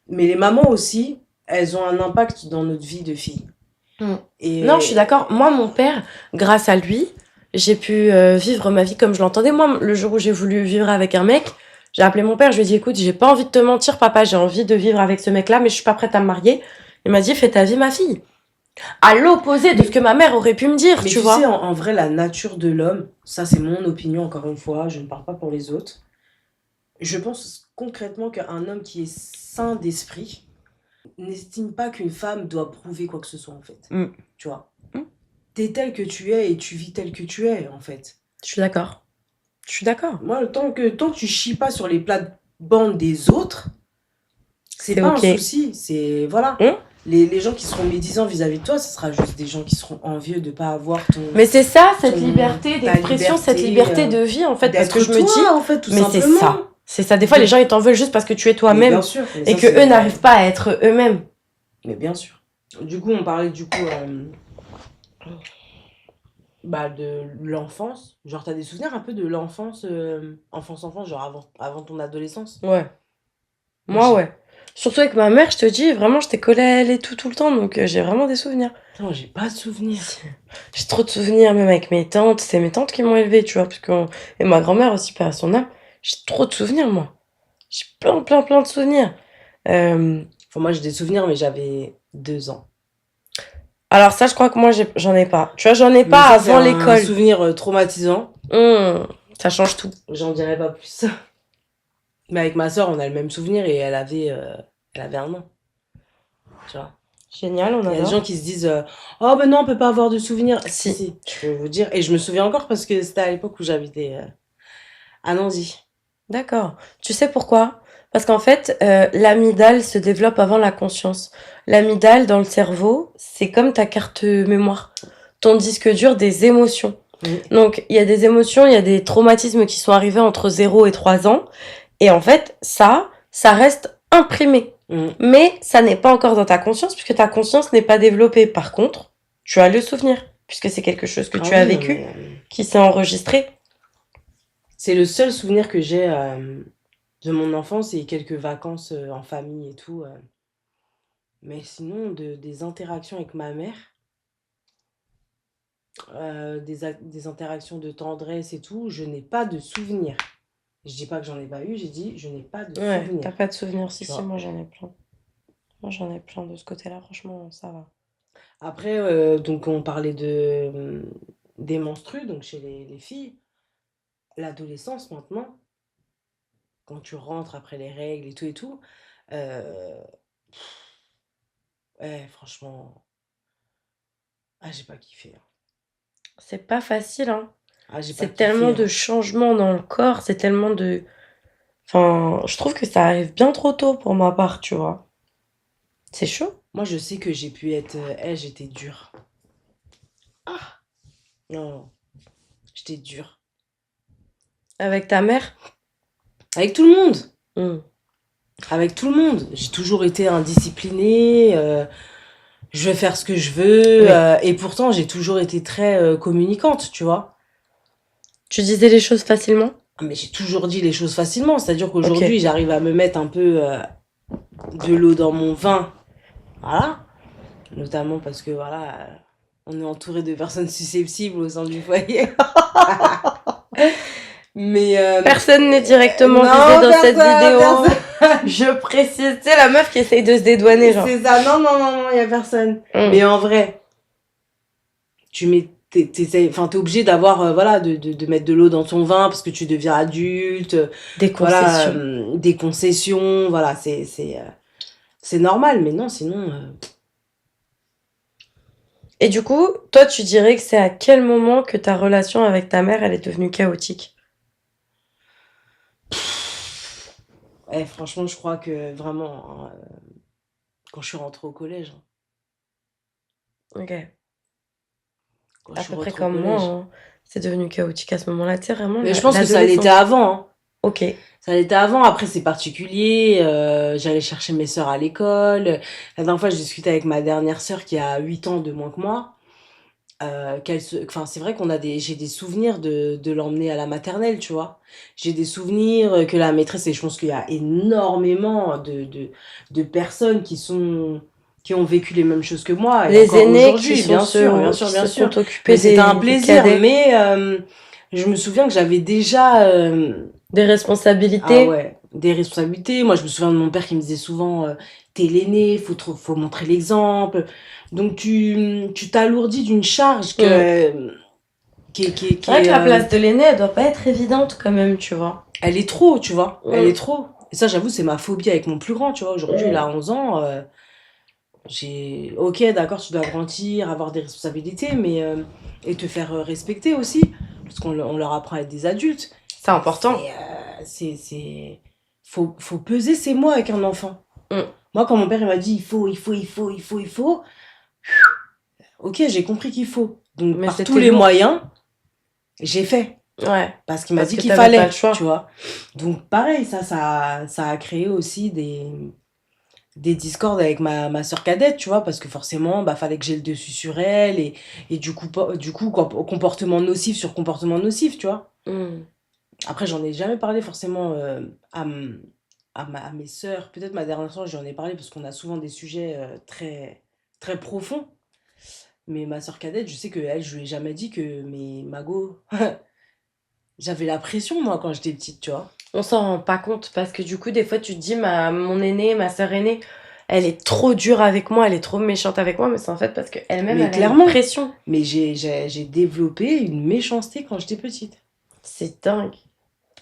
Mais les mamans aussi, elles ont un impact dans notre vie de fille. Et non, je suis d'accord. Moi, mon père, grâce à lui, j'ai pu vivre ma vie comme je l'entendais. Moi, le jour où j'ai voulu vivre avec un mec, j'ai appelé mon père, je lui ai dit, écoute, j'ai pas envie de te mentir, papa, j'ai envie de vivre avec ce mec-là, mais je suis pas prête à me marier. Il m'a dit, fais ta vie, ma fille. À l'opposé de ce que ma mère aurait pu me dire, mais tu vois. sais, en vrai, la nature de l'homme, ça c'est mon opinion, encore une fois, je ne parle pas pour les autres. Je pense concrètement qu'un homme qui est sain d'esprit n'estime pas qu'une femme doit prouver quoi que ce soit, en fait. Tu vois. T'es tel que tu es et tu vis tel que tu es, en fait. Je suis d'accord. Moi, tant que tu chies pas sur les plates-bandes des autres, c'est pas un souci. C'est, voilà. Les gens qui seront médisants vis-à-vis de toi, ce sera juste des gens qui seront envieux de pas avoir ton... Mais c'est ça, cette liberté d'expression, cette liberté de vie, en fait. Parce que je me dis... en fait, tout simplement. C'est ça. Des fois, les gens, ils t'en veulent juste parce que tu es toi-même. Bien sûr. Et que eux n'arrivent pas à être eux-mêmes. Mais bien sûr. Du coup, on parlait de l'enfance. Genre, t'as des souvenirs un peu de l'enfance, enfance, genre avant ton adolescence? Ouais. Moi, ouais. Surtout avec ma mère, je te dis, vraiment, j'étais collée à elle et tout le temps, donc j'ai vraiment des souvenirs. Non, j'ai pas de souvenirs. J'ai trop de souvenirs, même avec mes tantes. C'est mes tantes qui m'ont élevée, tu vois, et ma grand-mère aussi, par son âme. J'ai trop de souvenirs, moi. J'ai plein de souvenirs. Moi, j'ai des souvenirs, mais j'avais 2 ans. Alors ça, je crois que moi, j'en ai pas. Tu vois, j'en ai pas avant l'école. Un souvenir traumatisant. Ça change tout. J'en dirais pas plus. Mais avec ma soeur, on a le même souvenir et elle avait 1 an. Tu vois. Génial, on adore. Il y a des gens qui se disent oh ben non, on peut pas avoir de souvenirs. Si, je peux vous dire. Et je me souviens encore parce que c'était à l'époque où j'habitais à Nancy. D'accord. Tu sais pourquoi? Parce qu'en fait, l'amygdale se développe avant la conscience. L'amygdale dans le cerveau, c'est comme ta carte mémoire, ton disque dur des émotions. Donc, il y a des émotions, il y a des traumatismes qui sont arrivés entre 0 et 3 ans. Et en fait, ça reste imprimé. Mais ça n'est pas encore dans ta conscience puisque ta conscience n'est pas développée. Par contre, tu as le souvenir puisque c'est quelque chose que tu as vécu, qui s'est enregistré. C'est le seul souvenir que j'ai de mon enfance et quelques vacances en famille et tout. Mais sinon, des interactions avec ma mère, des interactions de tendresse et tout, je n'ai pas de souvenir. Je dis pas que j'en ai pas eu, j'ai dit je n'ai pas de souvenir. T'as pas de souvenir, si, moi j'en ai plein. Moi j'en ai plein de ce côté-là, franchement, ça va. Après, donc on parlait des menstrues, donc chez les filles. L'adolescence maintenant, quand tu rentres après les règles et tout, franchement, j'ai pas kiffé. C'est pas facile, hein. C'est tellement de changements dans le corps, c'est tellement de... Enfin, je trouve que ça arrive bien trop tôt pour ma part, tu vois. C'est chaud. Moi, je sais que j'ai pu être... j'étais dure. Non, j'étais dure. Avec ta mère? Avec tout le monde. Avec tout le monde. J'ai toujours été indisciplinée. Je vais faire ce que je veux. Et pourtant, j'ai toujours été très communicante, tu vois. Tu disais les choses facilement? Mais j'ai toujours dit les choses facilement. C'est-à-dire qu'aujourd'hui, j'arrive à me mettre un peu de l'eau dans mon vin, voilà. Notamment parce que, voilà, on est entouré de personnes susceptibles au sein du foyer. Mais Personne n'est directement visé dans cette vidéo. Je précise, c'est la meuf qui essaye de se dédouaner, genre. C'est ça, non, y a personne. Mais en vrai, t'es obligé d'avoir, voilà, de mettre de l'eau dans ton vin parce que tu deviens adulte. Des concessions. Voilà, des concessions, voilà, c'est normal, mais non, sinon... Et du coup, toi, tu dirais que c'est à quel moment que ta relation avec ta mère, elle est devenue chaotique? Franchement, je crois que vraiment, quand je suis rentrée au collège. Ok. Quand À je suis peu près rentrée au comme moi, collège. hein. C'est devenu chaotique à ce moment-là, tu sais, vraiment. Mais je pense que ça l'était l'adolescence. avant, hein. Ok. Ça l'était avant, après c'est particulier. J'allais chercher mes sœurs à l'école. La dernière fois, je discutais avec ma dernière sœur qui a 8 ans de moins que moi. Enfin, c'est vrai j'ai des souvenirs de l'emmener à la maternelle, tu vois. J'ai des souvenirs que la maîtresse, et je pense qu'il y a énormément de personnes qui ont vécu les mêmes choses que moi. Et Les encore aînés aujourd'hui, qui bien sont sûr, bien qui sûr, bien se sûr. sont occupés Mais c'était un des plaisir. cadets. Mais je me souviens que j'avais déjà Des responsabilités. ah ouais, des responsabilités. Moi, je me souviens de mon père qui me disait souvent, t'es l'aîné, faut montrer l'exemple. Donc tu t'alourdis d'une charge qui C'est vrai que la place de l'aîné, elle doit pas être évidente quand même, tu vois. elle est trop, tu vois. Elle est trop. Et ça, j'avoue, c'est ma phobie avec mon plus grand, tu vois. Aujourd'hui, il a 11 ans. Ok, d'accord, tu dois grandir, avoir des responsabilités, mais et te faire respecter aussi. Parce on leur apprend à être des adultes. C'est important. Faut peser ses mots avec un enfant. Moi, quand mon père il m'a dit il faut. Ok, j'ai compris qu'il faut. Donc, par tous les moyens, j'ai fait. Ouais. Parce qu'il m'a dit qu'il fallait, pas le choix. Tu vois. Donc, pareil, ça a créé aussi des discordes avec ma sœur cadette, tu vois, parce que forcément, fallait que j'ai le dessus sur elle, et du coup, comportement nocif sur comportement nocif, tu vois. Après, j'en ai jamais parlé forcément à mes sœurs. Peut-être ma dernière sœur, j'en ai parlé parce qu'on a souvent des sujets très, très profonds. Mais ma sœur cadette, je sais qu'elle, je lui ai jamais dit que, mais Mago, j'avais la pression, moi, quand j'étais petite, tu vois. On s'en rend pas compte parce que du coup, des fois, tu te dis, mon aînée, ma sœur aînée, elle est trop dure avec moi, elle est trop méchante avec moi, mais c'est en fait parce qu'elle-même, elle a une pression. Mais j'ai développé une méchanceté quand j'étais petite. C'est dingue.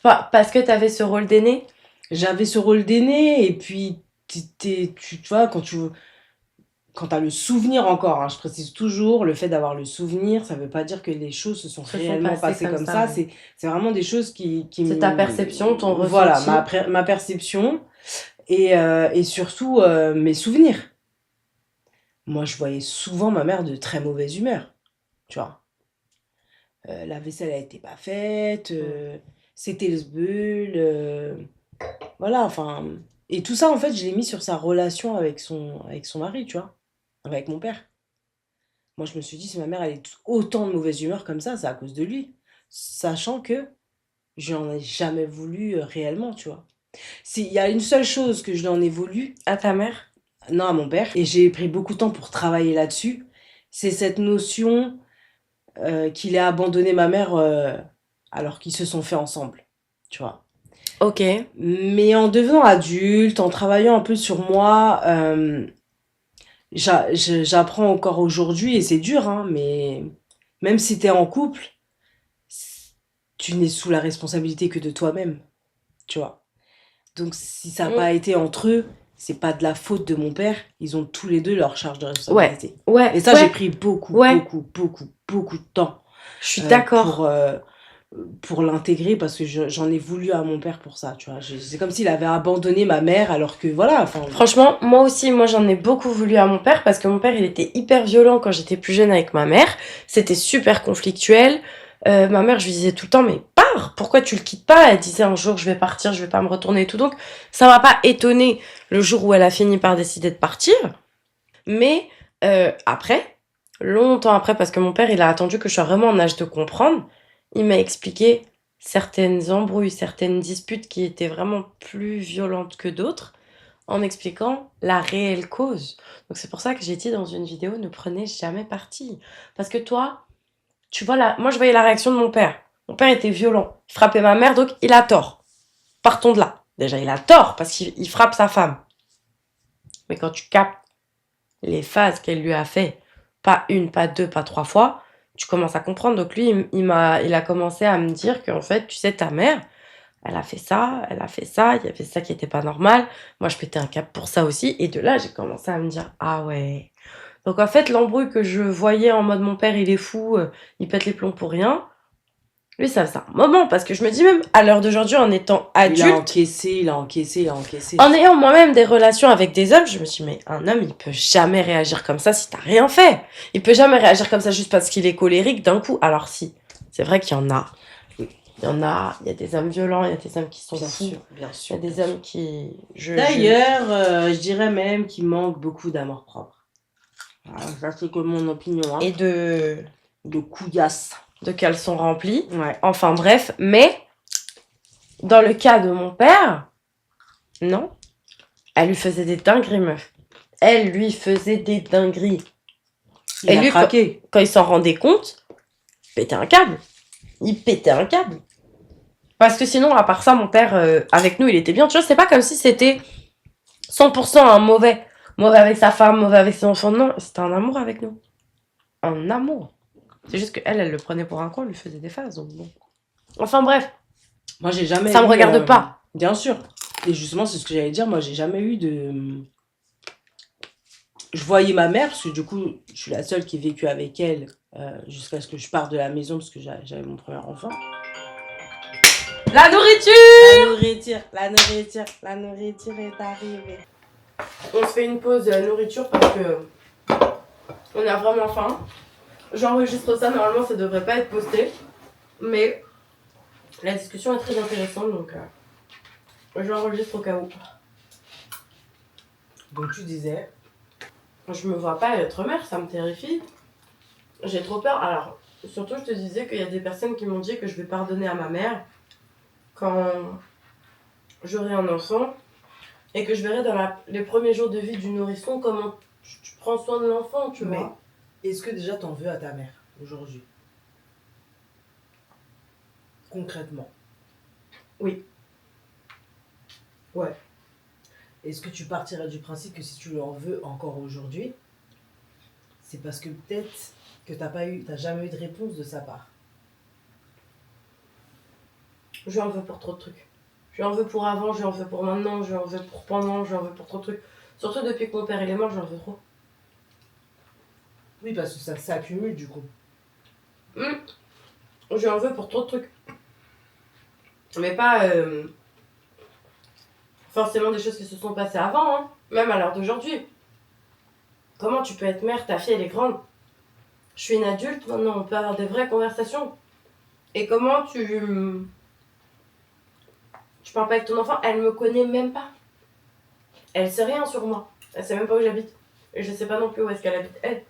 Parce que t'avais ce rôle d'aîné? J'avais ce rôle d'aîné, et puis, tu vois, quand t'as le souvenir encore, hein, je précise toujours, le fait d'avoir le souvenir, ça veut pas dire que les choses se sont réellement passées comme ça. Ouais. C'est vraiment des choses qui c'est ta perception, ton ressenti. Voilà, ma perception et surtout mes souvenirs. Moi, je voyais souvent ma mère de très mauvaise humeur, tu vois. La vaisselle a été pas faite, c'était le sbeul, voilà, enfin... Et tout ça, en fait, je l'ai mis sur sa relation avec son mari, tu vois, avec mon père. Moi, je me suis dit, si ma mère elle est autant de mauvaise humeur comme ça, c'est à cause de lui. Sachant que je n'en ai jamais voulu réellement, tu vois. Il y a une seule chose que je lui en ai voulu. À ta mère? Non, à mon père. Et j'ai pris beaucoup de temps pour travailler là-dessus. C'est cette notion qu'il ait abandonné ma mère alors qu'ils se sont fait ensemble, tu vois. Ok. Mais en devenant adulte, en travaillant un peu sur moi... j'apprends encore aujourd'hui, et c'est dur, hein, mais même si t'es en couple, tu n'es sous la responsabilité que de toi-même, tu vois. Donc si ça n'a pas été entre eux, c'est pas de la faute de mon père, ils ont tous les deux leur charge de responsabilité. Ouais. Et ça, j'ai pris beaucoup de temps. Je suis d'accord. Pour l'intégrer, parce que j'en ai voulu à mon père pour ça, tu vois. C'est comme s'il avait abandonné ma mère, alors que voilà. Franchement, moi aussi, j'en ai beaucoup voulu à mon père, parce que mon père, il était hyper violent quand j'étais plus jeune avec ma mère. C'était super conflictuel. Ma mère, je lui disais tout le temps, mais pars, pourquoi tu le quittes pas? Elle disait un jour, je vais partir, je vais pas me retourner et tout. Donc, ça m'a pas étonnée le jour où elle a fini par décider de partir. Mais après, longtemps après, parce que mon père, il a attendu que je sois vraiment en âge de comprendre, il m'a expliqué certaines embrouilles, certaines disputes qui étaient vraiment plus violentes que d'autres. en expliquant la réelle cause. Donc c'est pour ça que j'ai dit dans une vidéo, ne prenez jamais parti. Parce que toi, tu vois moi je voyais la réaction de mon père. Mon père était violent, il frappait ma mère, donc il a tort. Partons de là. Déjà, il a tort parce qu'il frappe sa femme. Mais quand tu captes les phases qu'elle lui a fait, pas une, pas deux, pas trois fois, tu commences à comprendre. Donc lui, il a commencé à me dire qu'en fait, tu sais, ta mère, elle a fait ça, il y avait ça qui était pas normal. Moi, je pétais un câble pour ça aussi. Et de là, j'ai commencé à me dire, ah ouais. Donc en fait, l'embrouille que je voyais en mode mon père, il est fou, il pète les plombs pour rien. Lui, ça faisait un moment, parce que je me dis même, à l'heure d'aujourd'hui, en étant adulte, Il a encaissé. en ayant moi-même des relations avec des hommes, je me dis, mais un homme, il peut jamais réagir comme ça si t'as rien fait. Il peut jamais réagir comme ça juste parce qu'il est colérique d'un coup. Alors si, c'est vrai qu'il y en a. Il y a des hommes violents, il y a des hommes qui sont fous. Bien Il y sûr. a des hommes qui... D'ailleurs, je dirais même qu'il manque beaucoup d'amour propre. Voilà, ça, c'est que mon opinion. Hein. Et de couillasse. De caleçons remplis. Ouais. Enfin bref, mais dans le cas de mon père, non. Elle lui faisait des dingueries, meuf. Elle lui faisait des dingueries. Il a craqué. Quand il s'en rendait compte, il pétait un câble. Il pétait un câble. Parce que sinon, à part ça, mon père, avec nous, il était bien. Tu vois, c'est pas comme si c'était 100% un mauvais. Mauvais avec sa femme, mauvais avec ses enfants. Non, c'était un amour avec nous. Un amour. C'est juste qu'elle, elle le prenait pour un con, elle lui faisait des phases. Donc bon. Enfin bref. Moi, j'ai jamais Ça me regarde pas. Bien sûr. Et justement, c'est ce que j'allais dire. Moi, j'ai jamais eu de... Je voyais ma mère, parce que du coup, je suis la seule qui ait vécu avec elle jusqu'à ce que je parte de la maison, parce que j'avais mon premier enfant. La nourriture La nourriture est arrivée. On se fait une pause nourriture parce que on a vraiment faim. J'enregistre ça, normalement ça devrait pas être posté. Mais la discussion est très intéressante, donc j'enregistre au cas où. Donc tu disais... Je me vois pas être mère, ça me terrifie. J'ai trop peur. Alors, surtout je te disais qu'il y a des personnes qui m'ont dit que je vais pardonner à ma mère quand j'aurai un enfant. Et que je verrai dans les premiers jours de vie du nourrisson comment tu prends soin de l'enfant, tu vois. Est-ce que déjà t'en veux à ta mère aujourd'hui? Concrètement? Oui. Ouais. Est-ce que tu partirais du principe que si tu lui en veux encore aujourd'hui, c'est parce que peut-être que t'as jamais eu de réponse de sa part? Je lui en veux pour trop de trucs. Je lui en veux pour avant, je lui en veux pour maintenant, je lui en veux pour pendant, je lui en veux pour trop de trucs. Surtout depuis que mon père est mort, j'en veux trop. Oui, parce que ça s'accumule du coup. Je lui en veux pour trop de trucs. Mais pas forcément des choses qui se sont passées avant, hein. Même à l'heure d'aujourd'hui. Comment tu peux être mère, ta fille elle est grande. Je suis une adulte maintenant, on peut avoir des vraies conversations. Et comment tu parles pas avec ton enfant, elle me connaît même pas. Elle sait rien sur moi. Elle sait même pas où j'habite. Et je sais pas non plus où est-ce qu'elle habite, elle.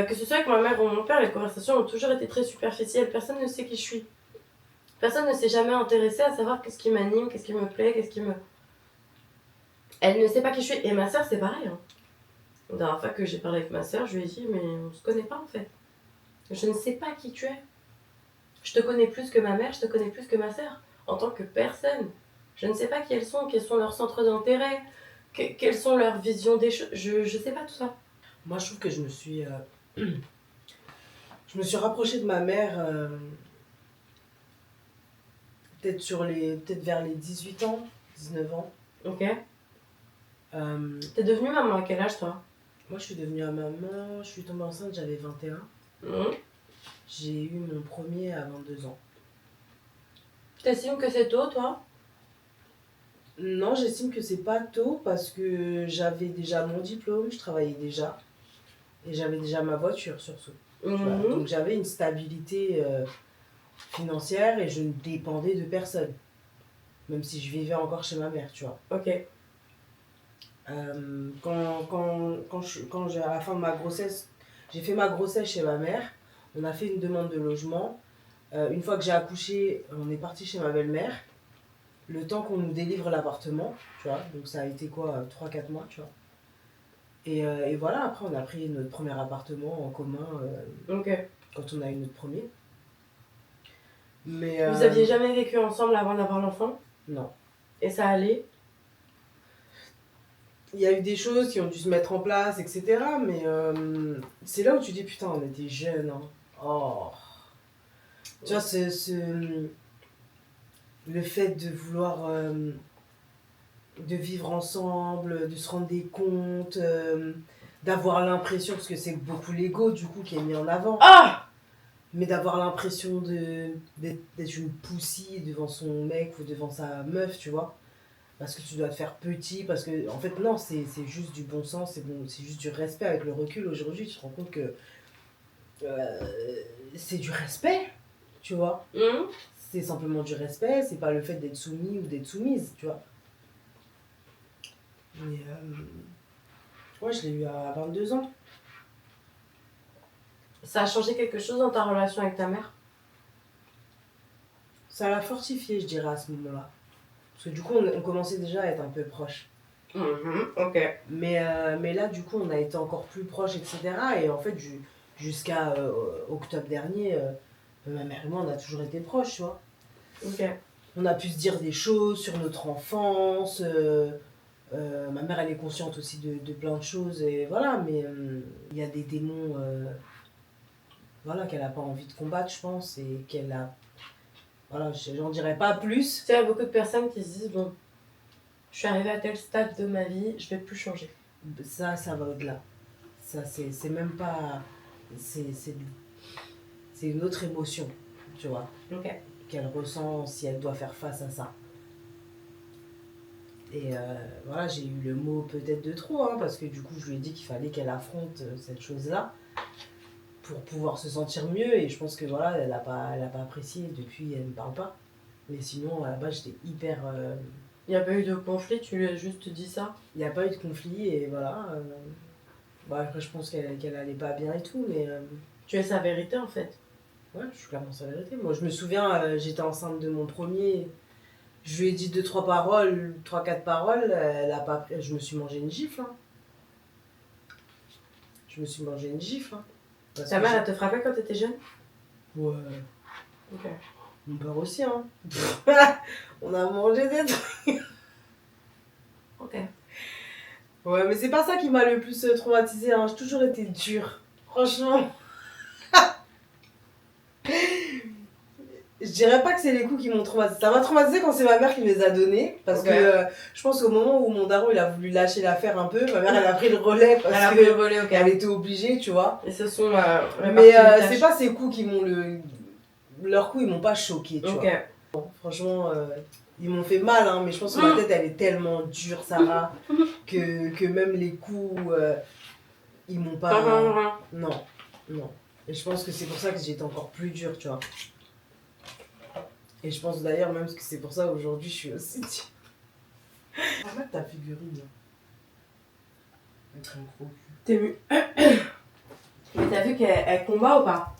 Que ce soit avec ma mère ou mon père, les conversations ont toujours été très superficielles. Personne ne sait qui je suis. Personne ne s'est jamais intéressé à savoir qu'est-ce qui m'anime, qu'est-ce qui me plaît, Elle ne sait pas qui je suis. Et ma soeur, c'est pareil. Hein. La dernière fois que j'ai parlé avec ma soeur, je lui ai dit, mais on se connaît pas en fait. Je ne sais pas qui tu es. Je te connais plus que ma mère, je te connais plus que ma soeur. En tant que personne. Je ne sais pas qui elles sont, quels sont leurs centres d'intérêt, quelles sont leurs visions des choses. Je sais pas tout ça. Moi, je trouve que je me suis rapprochée de ma mère peut-être vers les 18 ans, 19 ans. Ok. T'es devenue maman à quel âge, toi? Moi, je suis devenue maman, je suis tombée enceinte, j'avais 21. J'ai eu mon premier à 22 ans. T'estimes que c'est tôt, toi? Non, j'estime que c'est pas tôt parce que j'avais déjà mon diplôme, je travaillais déjà. Et j'avais déjà ma voiture, surtout. Voilà. Donc j'avais une stabilité financière et je ne dépendais de personne. Même si je vivais encore chez ma mère, tu vois. Ok. À la fin de ma grossesse, j'ai fait ma grossesse chez ma mère. On a fait une demande de logement. Une fois que j'ai accouché, on est parti chez ma belle-mère. le temps qu'on nous délivre l'appartement, tu vois. Donc ça a été quoi, 3 4 mois, tu vois. Et voilà, après on a pris notre premier appartement en commun Ok. quand on a eu notre premier. Mais Vous aviez jamais vécu ensemble avant d'avoir l'enfant? non. Et ça allait? Il y a eu des choses qui ont dû se mettre en place, etc. Mais c'est là où tu dis, putain, on était jeunes. Hein. Oh. Tu vois, le fait de vouloir de vivre ensemble, de se rendre des comptes, d'avoir l'impression, parce que c'est beaucoup l'ego du coup qui est mis en avant, Ah! mais d'avoir l'impression d'être une poussie devant son mec ou devant sa meuf, tu vois. Parce que tu dois te faire petit, parce que, en fait, non, c'est juste du bon sens, c'est juste du respect. Avec le recul aujourd'hui, tu te rends compte que c'est du respect, tu vois. C'est simplement du respect, c'est pas le fait d'être soumis ou d'être soumise, tu vois. Mais ouais, je l'ai eu à 22 ans. Ça a changé quelque chose dans ta relation avec ta mère? Ça l'a fortifié, je dirais, à ce moment-là. Parce que du coup, on commençait déjà à être un peu proches. Ok. Mais là, du coup, on a été encore plus proches, etc. Et en fait, jusqu'à octobre dernier, ma mère et moi, on a toujours été proches, tu vois. Ok. On a pu se dire des choses sur notre enfance. Ma mère, elle est consciente aussi de plein de choses. Et voilà, mais il y a des démons voilà, qu'elle n'a pas envie de combattre, je pense. Et qu'elle a... Voilà, j'en dirais pas plus. Tu sais, il y a beaucoup de personnes qui se disent, bon, je suis arrivée à tel stade de ma vie, je vais plus changer. Ça va au-delà. Ça, c'est même pas... C'est une autre émotion, tu vois, Ok. qu'elle ressent si elle doit faire face à ça. Et voilà, j'ai eu le mot peut-être de trop, hein, parce que du coup, je lui ai dit qu'il fallait qu'elle affronte cette chose-là pour pouvoir se sentir mieux. Et je pense que voilà, elle a pas apprécié. Depuis, elle ne me parle pas. Mais sinon, à la base, j'étais hyper... Il n'y a pas eu de conflit, tu lui as juste dit ça? Il n'y a pas eu de conflit, et voilà. Bah, après, je pense qu'elle allait pas bien et tout, mais... Tu es sa vérité en fait. Ouais, je suis clairement sa vérité. Moi, je me souviens, j'étais enceinte de mon premier... Je lui ai dit 2 3 paroles, 3 4 paroles, elle a pas pris... Je me suis mangé une gifle. Hein. Je me suis mangé une gifle. Hein. Ta mère, elle te frappait quand t'étais jeune? Ouais. Ok. Mon père aussi, hein. On a mangé des trucs. Ok. Ouais, mais c'est pas ça qui m'a le plus traumatisée. Hein. J'ai toujours été dure. Franchement. Je dirais pas que c'est les coups qui m'ont traumatisé. Ça m'a traumatisé quand c'est ma mère qui me les a donnés. Parce Ok. que je pense qu'au moment où mon daron il a voulu lâcher l'affaire un peu, ma mère elle a pris le relais parce Elle a pris le que relais, ok. elle était obligée, tu vois. Et ce sont Mais c'est pas ces coups qui m'ont leurs coups ils m'ont pas choqué, tu Ok. vois. Bon, franchement, ils m'ont fait mal, hein, mais je pense que ma tête elle est tellement dure, Sarah, que même les coups ils m'ont pas. Non, non. Et je pense que c'est pour ça que j'étais encore plus dure, tu vois. Et je pense d'ailleurs même que c'est pour ça aujourd'hui je suis aussi dure. Regarde ta figurine. Avec un gros cul. T'es vu? Mais t'as vu qu'elle combat ou pas?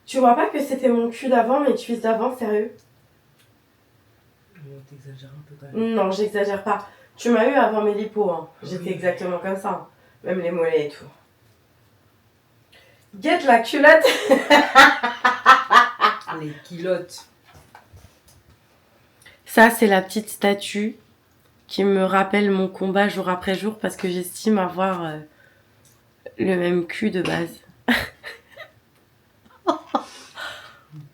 Tu vois pas que c'était mon cul d'avant, mes cuisses d'avant, sérieux? Non, t'exagères un peu quand même. Non, j'exagère pas. Tu m'as eu avant mes lipos, hein. J'étais Oui. exactement comme ça. Hein. Même les mollets et tout. Get la culotte. Les culottes. Ça, c'est la petite statue qui me rappelle mon combat jour après jour parce que j'estime avoir le même cul de base.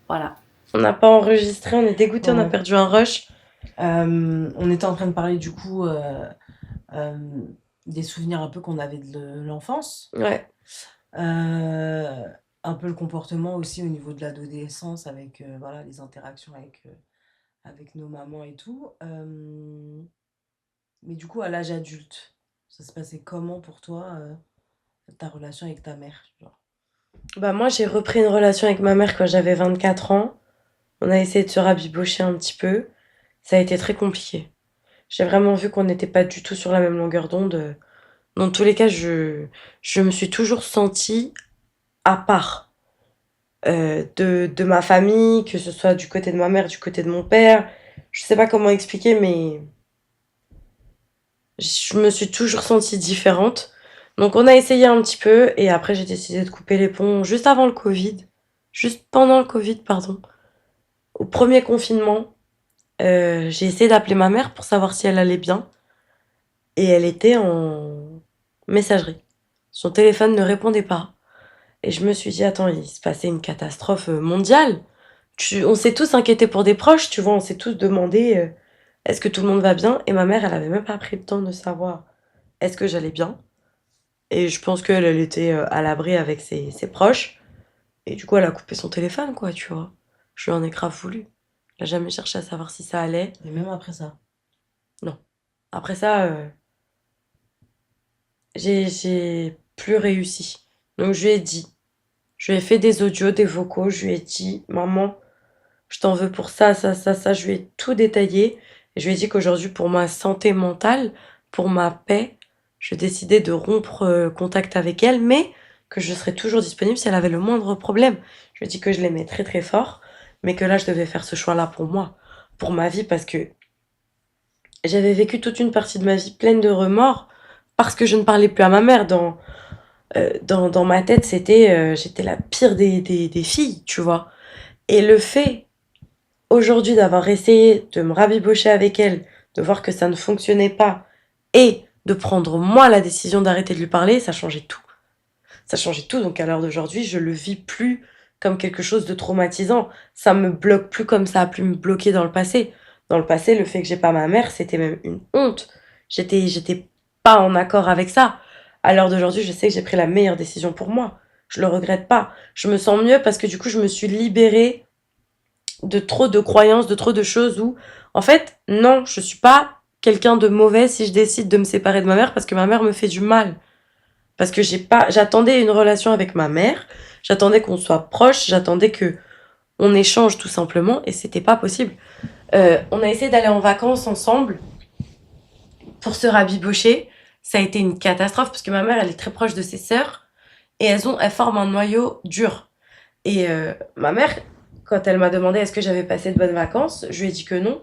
Voilà. On n'a pas enregistré, on est dégoûté, on a perdu un rush. On était en train de parler du coup des souvenirs un peu qu'on avait de l'enfance. Ouais. Un peu le comportement aussi au niveau de l'adolescence avec voilà, les interactions avec nos mamans et tout. Mais du coup, à l'âge adulte, ça se passait comment pour toi, ta relation avec ta mère, genre? Bah moi, j'ai repris une relation avec ma mère quand j'avais 24 ans. On a essayé de se rabibocher un petit peu. Ça a été très compliqué. J'ai vraiment vu qu'on n'était pas du tout sur la même longueur d'onde. Dans tous les cas, je me suis toujours sentie à part de ma famille, que ce soit du côté de ma mère, du côté de mon père. Je sais pas comment expliquer, mais je me suis toujours sentie différente. Donc on a essayé un petit peu et après j'ai décidé de couper les ponts juste avant le Covid. Juste pendant le Covid, pardon. Au premier confinement, j'ai essayé d'appeler ma mère pour savoir si elle allait bien et elle était en messagerie. Son téléphone ne répondait pas. Et je me suis dit, attends, il se passait une catastrophe mondiale. On s'est tous inquiétés pour des proches, tu vois, on s'est tous demandé est-ce que tout le monde va bien? Et ma mère, elle avait même pas pris le temps de savoir est-ce que j'allais bien. Et je pense qu'elle, elle était à l'abri avec ses proches. Et du coup, elle a coupé son téléphone, quoi, tu vois. Je lui en ai grave voulu. Elle a jamais cherché à savoir si ça allait. Et même après ça. Non. Après ça, j'ai plus réussi. Donc je lui ai dit. Je lui ai fait des audios, des vocaux. Je lui ai dit, maman, je t'en veux pour ça, ça, ça, ça. Je lui ai tout détaillé. Et je lui ai dit qu'aujourd'hui, pour ma santé mentale, pour ma paix, je décidais de rompre contact avec elle, mais que je serais toujours disponible si elle avait le moindre problème. Je lui ai dit que je l'aimais très très fort, mais que là, je devais faire ce choix-là pour moi, pour ma vie, parce que j'avais vécu toute une partie de ma vie pleine de remords, parce que je ne parlais plus à ma mère. Dans ma tête, j'étais la pire des filles, tu vois. Et le fait aujourd'hui d'avoir essayé de me rabibocher avec elle, de voir que ça ne fonctionnait pas et de prendre moi la décision d'arrêter de lui parler, ça changeait tout. Ça changeait tout. Donc à l'heure d'aujourd'hui, je le vis plus comme quelque chose de traumatisant. Ça me bloque plus comme ça a pu me bloquer dans le passé. Dans le passé, le fait que j'ai pas ma mère, c'était même une honte. J'étais pas en accord avec ça. À l'heure d'aujourd'hui, je sais que j'ai pris la meilleure décision pour moi. Je le regrette pas. Je me sens mieux parce que du coup, je me suis libérée de trop de croyances, de trop de choses où, en fait, non, je suis pas quelqu'un de mauvais si je décide de me séparer de ma mère parce que ma mère me fait du mal. Parce que j'attendais une relation avec ma mère, j'attendais qu'on soit proche, j'attendais que on échange tout simplement et c'était pas possible. On a essayé d'aller en vacances ensemble pour se rabibocher. Ça a été une catastrophe parce que ma mère, elle est très proche de ses sœurs et elles forment un noyau dur. Et ma mère, quand elle m'a demandé est-ce que j'avais passé de bonnes vacances, je lui ai dit que non,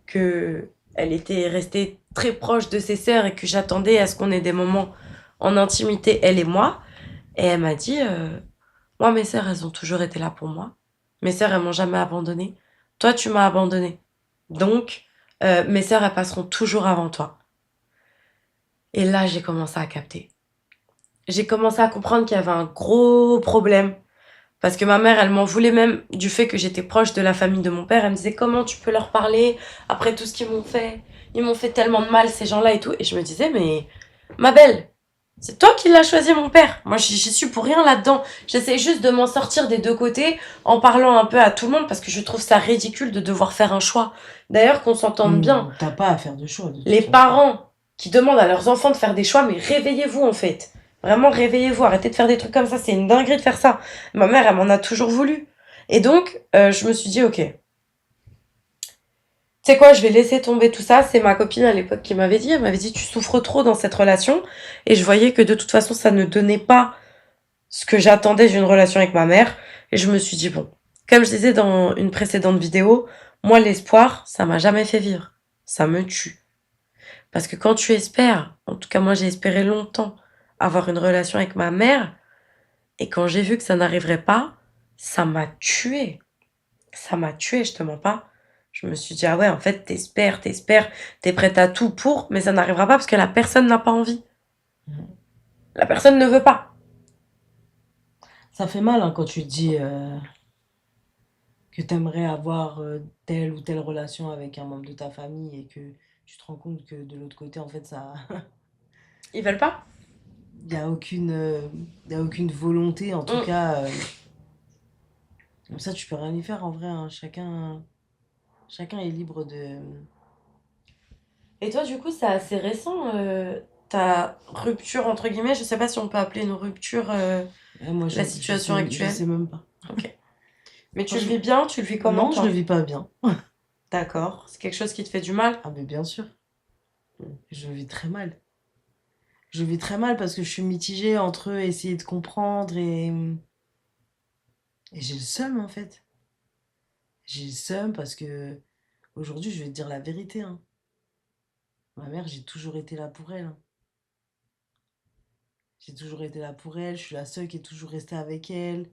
que elle était restée très proche de ses sœurs et que j'attendais à ce qu'on ait des moments en intimité, elle et moi. Et elle m'a dit moi, mes sœurs, elles ont toujours été là pour moi. Mes sœurs, elles m'ont jamais abandonnée. Toi, tu m'as abandonnée. Donc, mes sœurs, elles passeront toujours avant toi. Et là, j'ai commencé à capter. J'ai commencé à comprendre qu'il y avait un gros problème. Parce que ma mère, elle m'en voulait même du fait que j'étais proche de la famille de mon père. Elle me disait comment tu peux leur parler après tout ce qu'ils m'ont fait. Ils m'ont fait tellement de mal, ces gens-là et tout. Et je me disais, mais ma belle, c'est toi qui l'as choisi, mon père. Moi, j'y suis pour rien là-dedans. J'essaie juste de m'en sortir des deux côtés en parlant un peu à tout le monde parce que je trouve ça ridicule de devoir faire un choix. D'ailleurs, qu'on s'entende bien. T'as pas à faire de choix, de toute Les façon. parents qui demandent à leurs enfants de faire des choix, mais réveillez-vous en fait. Vraiment, réveillez-vous. Arrêtez de faire des trucs comme ça. C'est une dinguerie de faire ça. Ma mère, elle m'en a toujours voulu. Et donc, je me suis dit, ok, tu sais quoi, je vais laisser tomber tout ça. C'est ma copine à l'époque qui m'avait dit. Elle m'avait dit, tu souffres trop dans cette relation. Et je voyais que de toute façon, ça ne donnait pas ce que j'attendais d'une relation avec ma mère. Et je me suis dit, bon, comme je disais dans une précédente vidéo, moi, l'espoir, ça m'a jamais fait vivre. Ça me tue. Parce que quand tu espères, en tout cas moi j'ai espéré longtemps avoir une relation avec ma mère, et quand j'ai vu que ça n'arriverait pas, ça m'a tué. Ça m'a tué, je te mens pas. Je me suis dit, ah ouais, en fait, t'espères, t'es prête à tout pour, mais ça n'arrivera pas parce que la personne n'a pas envie. La personne ne veut pas. Ça fait mal hein, quand tu dis que t'aimerais avoir telle ou telle relation avec un membre de ta famille et que tu te rends compte que de l'autre côté, en fait, ça, Ils veulent pas. y a aucune volonté, en tout cas. Comme ça, tu peux rien y faire en vrai. Hein. Chacun est libre de. Et toi, du coup, c'est assez récent, ta rupture, entre guillemets, je sais pas si on peut appeler une rupture Moi, la situation je actuelle. sais même pas. Ok. Mais tu le vis bien? Tu le vis comment, Non, toi? je le vis pas bien. D'accord. C'est quelque chose qui te fait du mal? Ah, mais bien sûr. Je le vis très mal. Je le vis très mal parce que je suis mitigée entre essayer de comprendre et Et j'ai le seum, en fait. J'ai le seum parce que aujourd'hui, je vais te dire la vérité, hein. Ma mère, j'ai toujours été là pour elle, hein. J'ai toujours été là pour elle. Je suis la seule qui est toujours restée avec elle.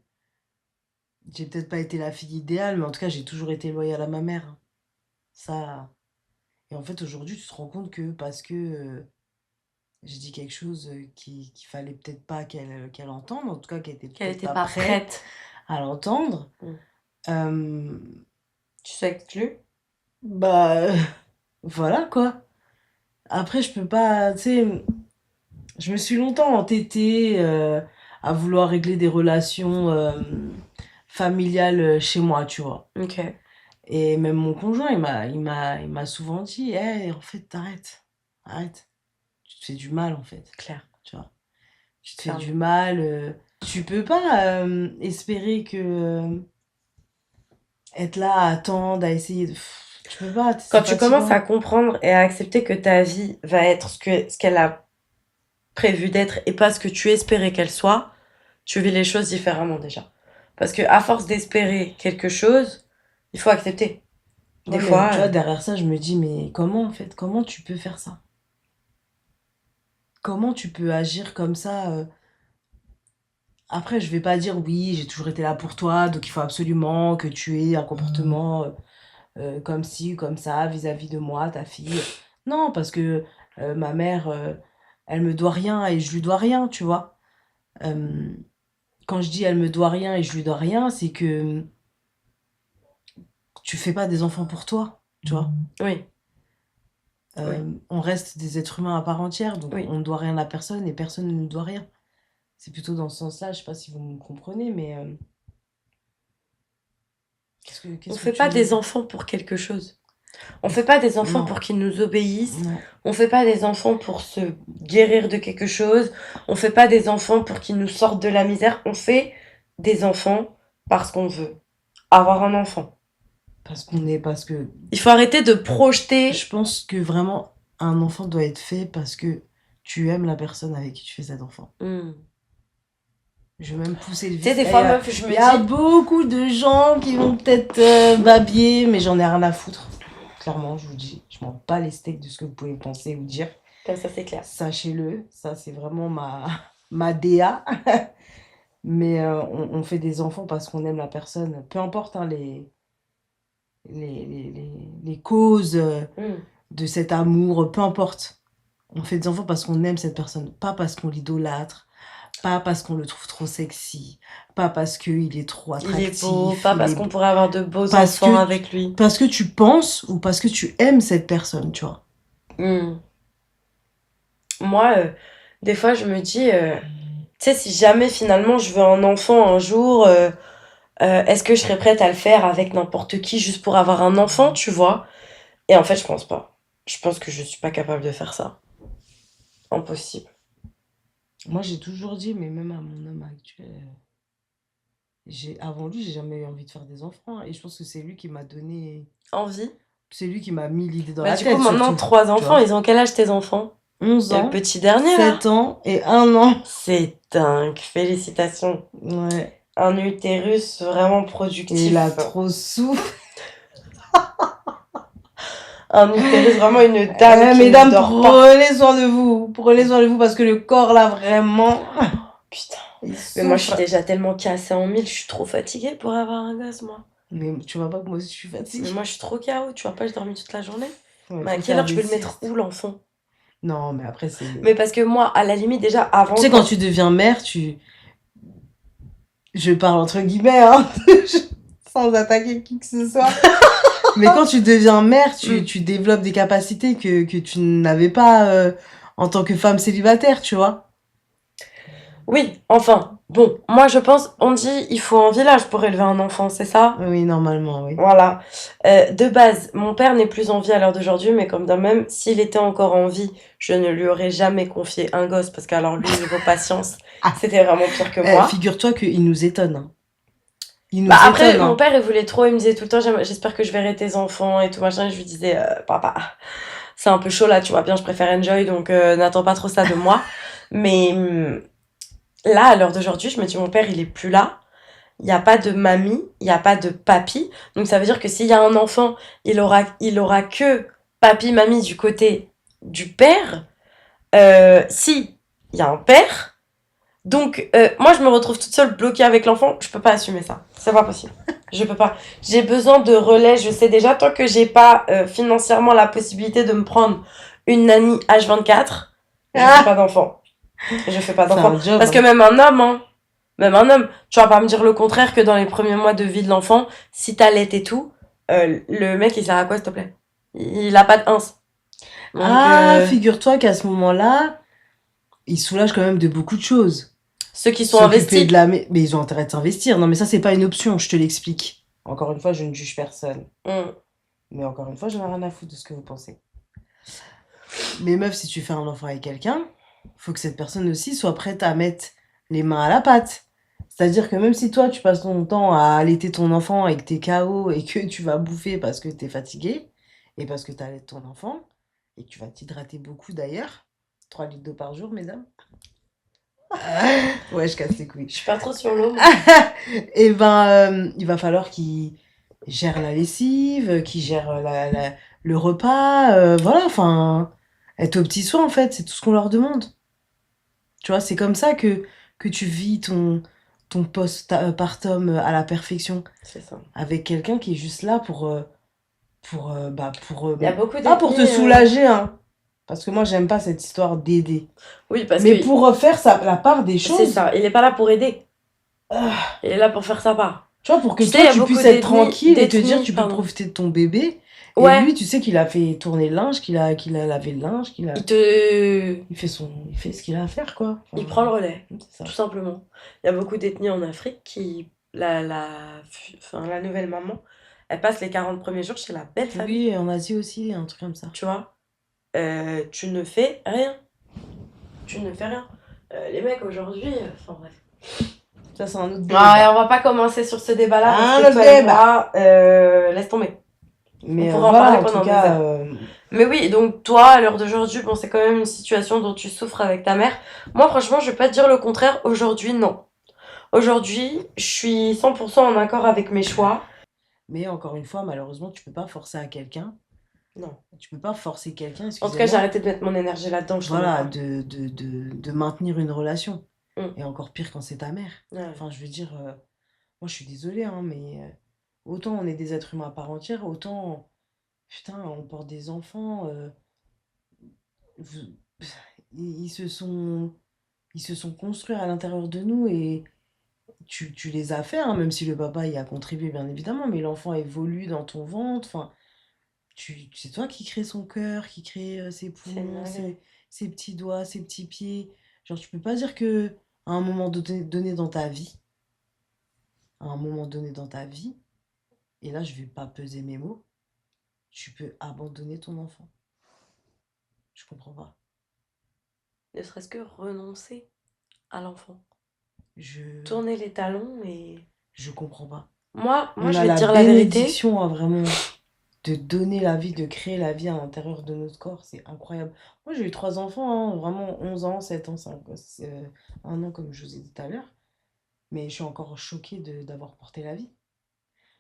J'ai peut-être pas été la fille idéale, mais en tout cas, j'ai toujours été loyale à ma mère, hein. Ça. Et en fait, aujourd'hui, tu te rends compte que parce que j'ai dit quelque chose qu'il fallait peut-être pas qu'elle entende, en tout cas, qu'elle était Qu'elle peut-être était pas pas prête prête. à l'entendre. Euh, Tu s'exclus? bah, voilà quoi. Après, je peux pas, tu sais, je me suis longtemps entêtée à vouloir régler des relations familiales chez moi, tu vois. Ok. Et même mon conjoint, il m'a souvent dit, hey, en fait, arrête. Tu te fais du mal, en fait, Clair. tu vois. Tu te fais Clairement. du mal. Tu peux pas espérer que être là à attendre, à essayer de... Tu peux pas, Quand c'est tu commences à fatigant. comprendre et à accepter que ta vie va être ce qu'elle a prévu d'être et pas ce que tu espérais qu'elle soit, tu vis les choses différemment déjà. Parce que à force d'espérer quelque chose, il faut accepter. Des Ouais, mais fois, tu vois, derrière ça, je me dis, mais comment, en fait, comment tu peux faire ça? Comment tu peux agir comme ça Après, je vais pas dire, oui, j'ai toujours été là pour toi, donc il faut absolument que tu aies un comportement comme ci, comme ça, vis-à-vis de moi, ta fille. Non, parce que ma mère, elle me doit rien et je lui dois rien, tu vois. Euh, Quand je dis elle me doit rien et je lui dois rien, c'est que tu fais pas des enfants pour toi, tu vois. oui, oui, On reste des êtres humains à part entière, donc oui. on ne doit rien à personne et personne ne nous doit rien. C'est plutôt dans ce sens-là, je sais pas si vous me comprenez, mais On qu'est-ce que fait tu pas veux des dire? enfants pour quelque chose. On fait pas des enfants Non, pour qu'ils nous obéissent. non. On fait pas des enfants pour se guérir de quelque chose. On fait pas des enfants pour qu'ils nous sortent de la misère. On fait des enfants parce qu'on veut avoir un enfant. Parce que Il faut arrêter de projeter. je pense que vraiment un enfant doit être fait parce que tu aimes la personne avec qui tu fais cet enfant. Hmm. Je vais même pousser le Tu sais, vice. des fois, meuf, je Il me y a dis. beaucoup de gens qui vont peut-être babiller, mais j'en ai rien à foutre. Clairement, je vous dis, je m'en bats les steaks de ce que vous pouvez penser ou dire. Comme ça, c'est clair. Sachez-le, ça c'est vraiment ma DA. Mais on fait des enfants parce qu'on aime la personne. Peu importe hein, les causes Hmm. de cet amour, peu importe. On fait des enfants parce qu'on aime cette personne, pas parce qu'on l'idolâtre, pas parce qu'on le trouve trop sexy, pas parce qu'il est trop Il est beau, attractif, pas parce qu'on pourrait avoir de beaux parce enfants que, avec lui. parce que tu penses ou parce que tu aimes cette personne, tu vois. Hmm. Moi, des fois, je me dis, tu sais, si jamais finalement je veux un enfant un jour, est-ce que je serais prête à le faire avec n'importe qui juste pour avoir un enfant, tu vois? Et en fait, je pense pas. Je pense que je suis pas capable de faire ça. Impossible. Moi, j'ai toujours dit, mais même à mon homme actuel, avant lui, j'ai jamais eu envie de faire des enfants. Et je pense que c'est lui qui m'a donné, Envie? c'est lui qui m'a mis l'idée dans Bah, la du coup, tête, maintenant, surtout, 3 enfants, tu vois. ils ont quel âge tes enfants? 11 Il y a le ans, petit dernier, là. 7 ans et 1 an. C'est dingue. Félicitations. Ouais. Un utérus vraiment Et il a productif. trop souffert. Un utérus, vraiment une dame qui ne Mesdames, dort pas. prenez soin de vous. Prenez soin de vous parce que le corps, là, vraiment, Putain. il Mais moi, je suis souffre. déjà tellement cassée en mille, je suis trop fatiguée pour avoir un gosse, moi. Mais tu vois pas que moi aussi, je suis Mais fatiguée. moi, je suis trop KO, tu vois pas, j'ai dormi toute la journée. Ouais, Mais à faut quelle faire heure je des peux le mettre siestes. où, l'enfant? Non, mais après, c'est... Mais parce que moi, à la limite, déjà, avant, Tu sais, quand tu deviens mère, Je parle entre guillemets, hein, sans attaquer qui que ce soit. Mais quand tu deviens mère, tu développes des capacités que tu n'avais pas en tant que femme célibataire, tu vois. Oui, enfin, bon, moi, je pense, on dit, il faut un village pour élever un enfant, c'est ça? Oui, normalement, oui. Voilà. De base, mon père n'est plus en vie à l'heure d'aujourd'hui, mais comme d'un même, s'il était encore en vie, je ne lui aurais jamais confié un gosse, parce qu'alors lui, niveau patience, c'était vraiment pire que moi. Figure-toi qu'il nous étonne. Hein. Il nous Bah après, étonne. mon Hein. père, il voulait trop, il me disait tout le temps, j'espère que je verrai tes enfants et tout machin, et je lui disais, papa, c'est un peu chaud là, tu vois bien, je préfère enjoy, donc n'attends pas trop ça de moi. Mais là, à l'heure d'aujourd'hui, je me dis, mon père, il est plus là. il n'y a pas de mamie, il n'y a pas de papy. Donc ça veut dire que s'il y a un enfant, il aura que papy, mamie du côté du père. Si, il y a un père. Donc moi je me retrouve toute seule bloquée avec l'enfant, je peux pas assumer ça. C'est pas possible. Je peux pas. J'ai besoin de relais, je sais déjà, tant que j'ai pas financièrement la possibilité de me prendre une nanny H24, je fais pas d'enfant. Je fais pas C'est d'enfant. un job. Parce que même un homme, hein, même un homme, tu vas pas me dire le contraire que dans les premiers mois de vie de l'enfant, si t'allaites et tout, le mec il sert à quoi s'il te plaît? Il a pas de ins. Donc, Figure-toi qu'à ce moment-là, il soulage quand même de beaucoup de choses. ceux qui sont S'occuper investis. de la... Mais ils ont intérêt de s'investir. Non, mais ça, c'est pas une option, je te l'explique. Encore une fois, je ne juge personne. Mais encore une fois, j'en ai rien à foutre de ce que vous pensez. Mais meuf, si tu fais un enfant avec quelqu'un, faut que cette personne aussi soit prête à mettre les mains à la pâte. C'est-à-dire que même si toi, tu passes ton temps à allaiter ton enfant et que t'es KO et que tu vas bouffer parce que t'es fatigué et parce que t'allaites ton enfant et que tu vas t'hydrater beaucoup d'ailleurs, 3 litres d'eau par jour, mesdames. Ouais, je casse les couilles. Je suis pas trop sur l'eau. Et ben, il va falloir qu'il gère la lessive, qu'il gère le repas, voilà, enfin, être aux petits soins en fait, c'est tout ce qu'on leur demande. Tu vois, c'est comme ça que tu vis ton postpartum à la perfection, C'est ça. avec quelqu'un qui est juste là pour, Il y a beaucoup pas pour te d'ethnies, soulager, hein, parce que moi j'aime pas cette histoire d'aider, Oui, parce mais que pour faire la part des c'est choses. ça. Il est pas là pour aider. Ah. Il est là pour faire sa part. Tu vois, pour que Tu sais, toi, il y a tu beaucoup puisses être d'ethnies- tranquille et te dire d'ethnies, tu peux pardon. profiter de ton bébé. Et Ouais. lui, tu sais qu'il a fait tourner le linge, qu'il a lavé le linge, Il il fait ce qu'il a à faire, quoi. Enfin, il prend le relais, c'est ça. tout simplement. Il y a beaucoup d'ethnies en Afrique qui, la nouvelle maman, elle passe les 40 premiers jours chez la belle famille, Oui, et en Asie aussi, un truc comme ça. tu vois. Tu ne fais rien. Tu ne fais rien. Les mecs aujourd'hui, enfin bref. Ça, c'est un autre Ah, débat. et on va pas commencer sur ce débat-là Un parce que autre toi et débat. moi, laisse tomber. Mais On pourra en voilà, parler en tout pendant des cas, heures. Mais oui, donc toi, à l'heure d'aujourd'hui, bon, c'est quand même une situation dont tu souffres avec ta mère. Moi, franchement, je vais pas te dire le contraire. Aujourd'hui, non. Aujourd'hui, je suis 100% en accord avec mes choix. mais encore une fois, malheureusement, tu peux pas forcer à quelqu'un. Non. Tu peux pas forcer quelqu'un, En tout cas, j'ai excusez-moi, arrêté de mettre mon énergie là-dedans, je voilà, pas. de maintenir une relation. Mm. Et encore pire quand c'est ta mère. Ouais. Enfin, je veux dire, moi, je suis désolée, hein, mais autant on est des êtres humains à part entière, autant, putain, on porte des enfants, vous- ils ils se sont construits à l'intérieur de nous et tu les as fait, hein, même si le papa y a contribué, bien évidemment, mais l'enfant évolue dans ton ventre, enfin, c'est toi qui crée son cœur, qui crée ses C'est poumons, dingue. ses petits doigts, ses petits pieds. Genre, tu peux pas dire que à un moment donné dans ta vie, à un moment donné dans ta vie, et là, je vais pas peser mes mots, tu peux abandonner ton enfant. Je comprends pas. Ne serait-ce que renoncer à l'enfant. Je, Tourner les talons et... je comprends pas. Moi, On je a vais te la dire la vérité. bénédiction à vraiment de donner la vie, de créer la vie à l'intérieur de notre corps. C'est incroyable. Moi, j'ai eu 3 enfants, hein, vraiment 11 ans, 7 ans, 5 ans, 1 an, comme je vous ai dit tout à l'heure. Mais je suis encore choquée d'avoir porté la vie.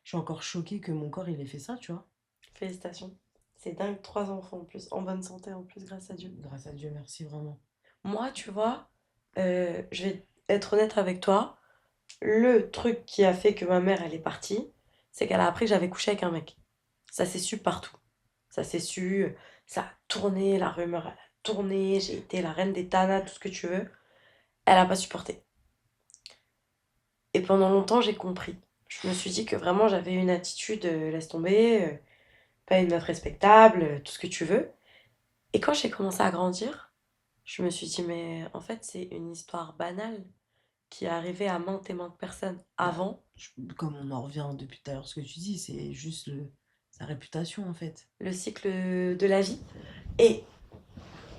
Je suis encore choquée que mon corps, il ait fait ça, tu vois. Félicitations. C'est dingue, 3 enfants en plus, en bonne santé en plus, grâce à Dieu. Grâce à Dieu, merci vraiment. Moi, tu vois, je vais être honnête avec toi. Le truc qui a fait que ma mère, elle est partie, c'est qu'elle a appris que j'avais couché avec un mec. Ça s'est su partout. Ça s'est su, ça a tourné, la rumeur, elle a tourné, j'ai été la reine des tanas, tout ce que tu veux. Elle a pas supporté. Et pendant longtemps, j'ai compris. Je me suis dit que vraiment, j'avais une attitude, laisse tomber, pas une meuf respectable, tout ce que tu veux. Et quand j'ai commencé à grandir, je me suis dit, mais en fait, c'est une histoire banale qui est arrivée à maintes et maintes personnes avant. Comme on en revient depuis tout à l'heure, ce que tu dis, c'est juste sa réputation, en fait. Le cycle de la vie. Et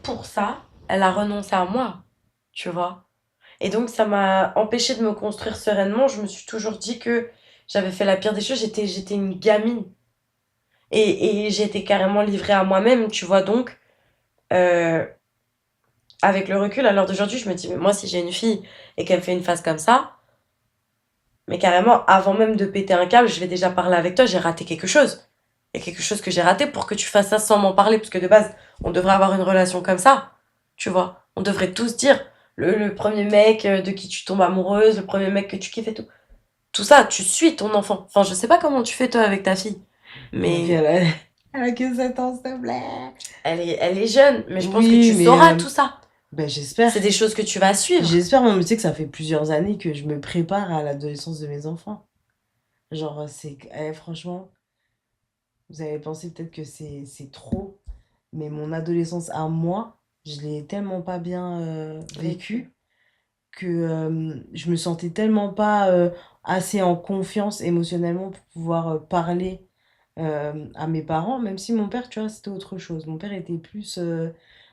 pour ça, elle a renoncé à moi, tu vois. Et donc, ça m'a empêché de me construire sereinement. Je me suis toujours dit que j'avais fait la pire des choses. J'étais une gamine. Et j'étais carrément livrée à moi-même, tu vois. Donc, euh, avec le recul, à l'heure d'aujourd'hui, je me dis, mais moi, si j'ai une fille et qu'elle me fait une face comme ça, Mais carrément, avant même de péter un câble, je vais déjà parler avec toi, j'ai raté quelque chose. Il y a quelque chose que j'ai raté pour que tu fasses ça sans m'en parler, parce que de base, on devrait avoir une relation comme ça, tu vois. On devrait tous dire, le premier mec de qui tu tombes amoureuse, le premier mec que tu kiffes et tout. Tout ça, tu suis ton enfant. Enfin, je sais pas comment tu fais toi avec ta fille, Ma fille, mais elle a que 7 ans, s'il te plaît. elle est jeune, mais je pense que Oui, tu mais sauras tout ça. ben, j'espère. C'est des choses que tu vas suivre. J'espère, moi, mais tu sais que ça fait plusieurs années que je me prépare à l'adolescence de mes enfants. Genre, franchement, vous avez pensé peut-être que c'est trop, mais mon adolescence à moi, je l'ai tellement pas bien vécue que je me sentais tellement pas assez en confiance émotionnellement pour pouvoir parler à mes parents, même si mon père, tu vois, c'était autre chose. Mon père était plus...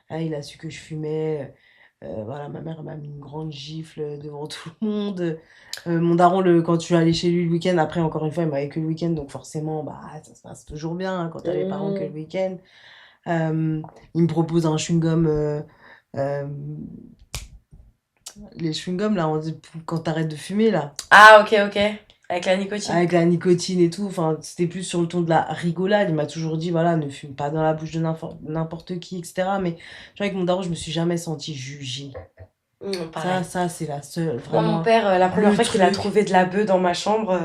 ah, il a su que je fumais. Voilà, ma mère m'a mis une grande gifle devant tout le monde. Mon daron, quand tu allais chez lui le week-end, après, encore une fois, il m'avait que le week-end, donc forcément, bah, ça se passe toujours bien hein, quand t'as les parents que le week-end. Il me propose un chewing-gum, euh, les chewing-gums, là, quand t'arrêtes de fumer, là. Ah, ok, ok. Avec la nicotine. Avec la nicotine et tout, enfin, c'était plus sur le ton de la rigolade. Il m'a toujours dit, voilà, ne fume pas dans la bouche de n'importe qui, etc. Mais je avec mon daron, je me suis jamais sentie jugée. Pareil. Ça, c'est la seule, Moi, mon vraiment. père, la première Le fois qu'il a truc. trouvé de la bœuf dans ma chambre,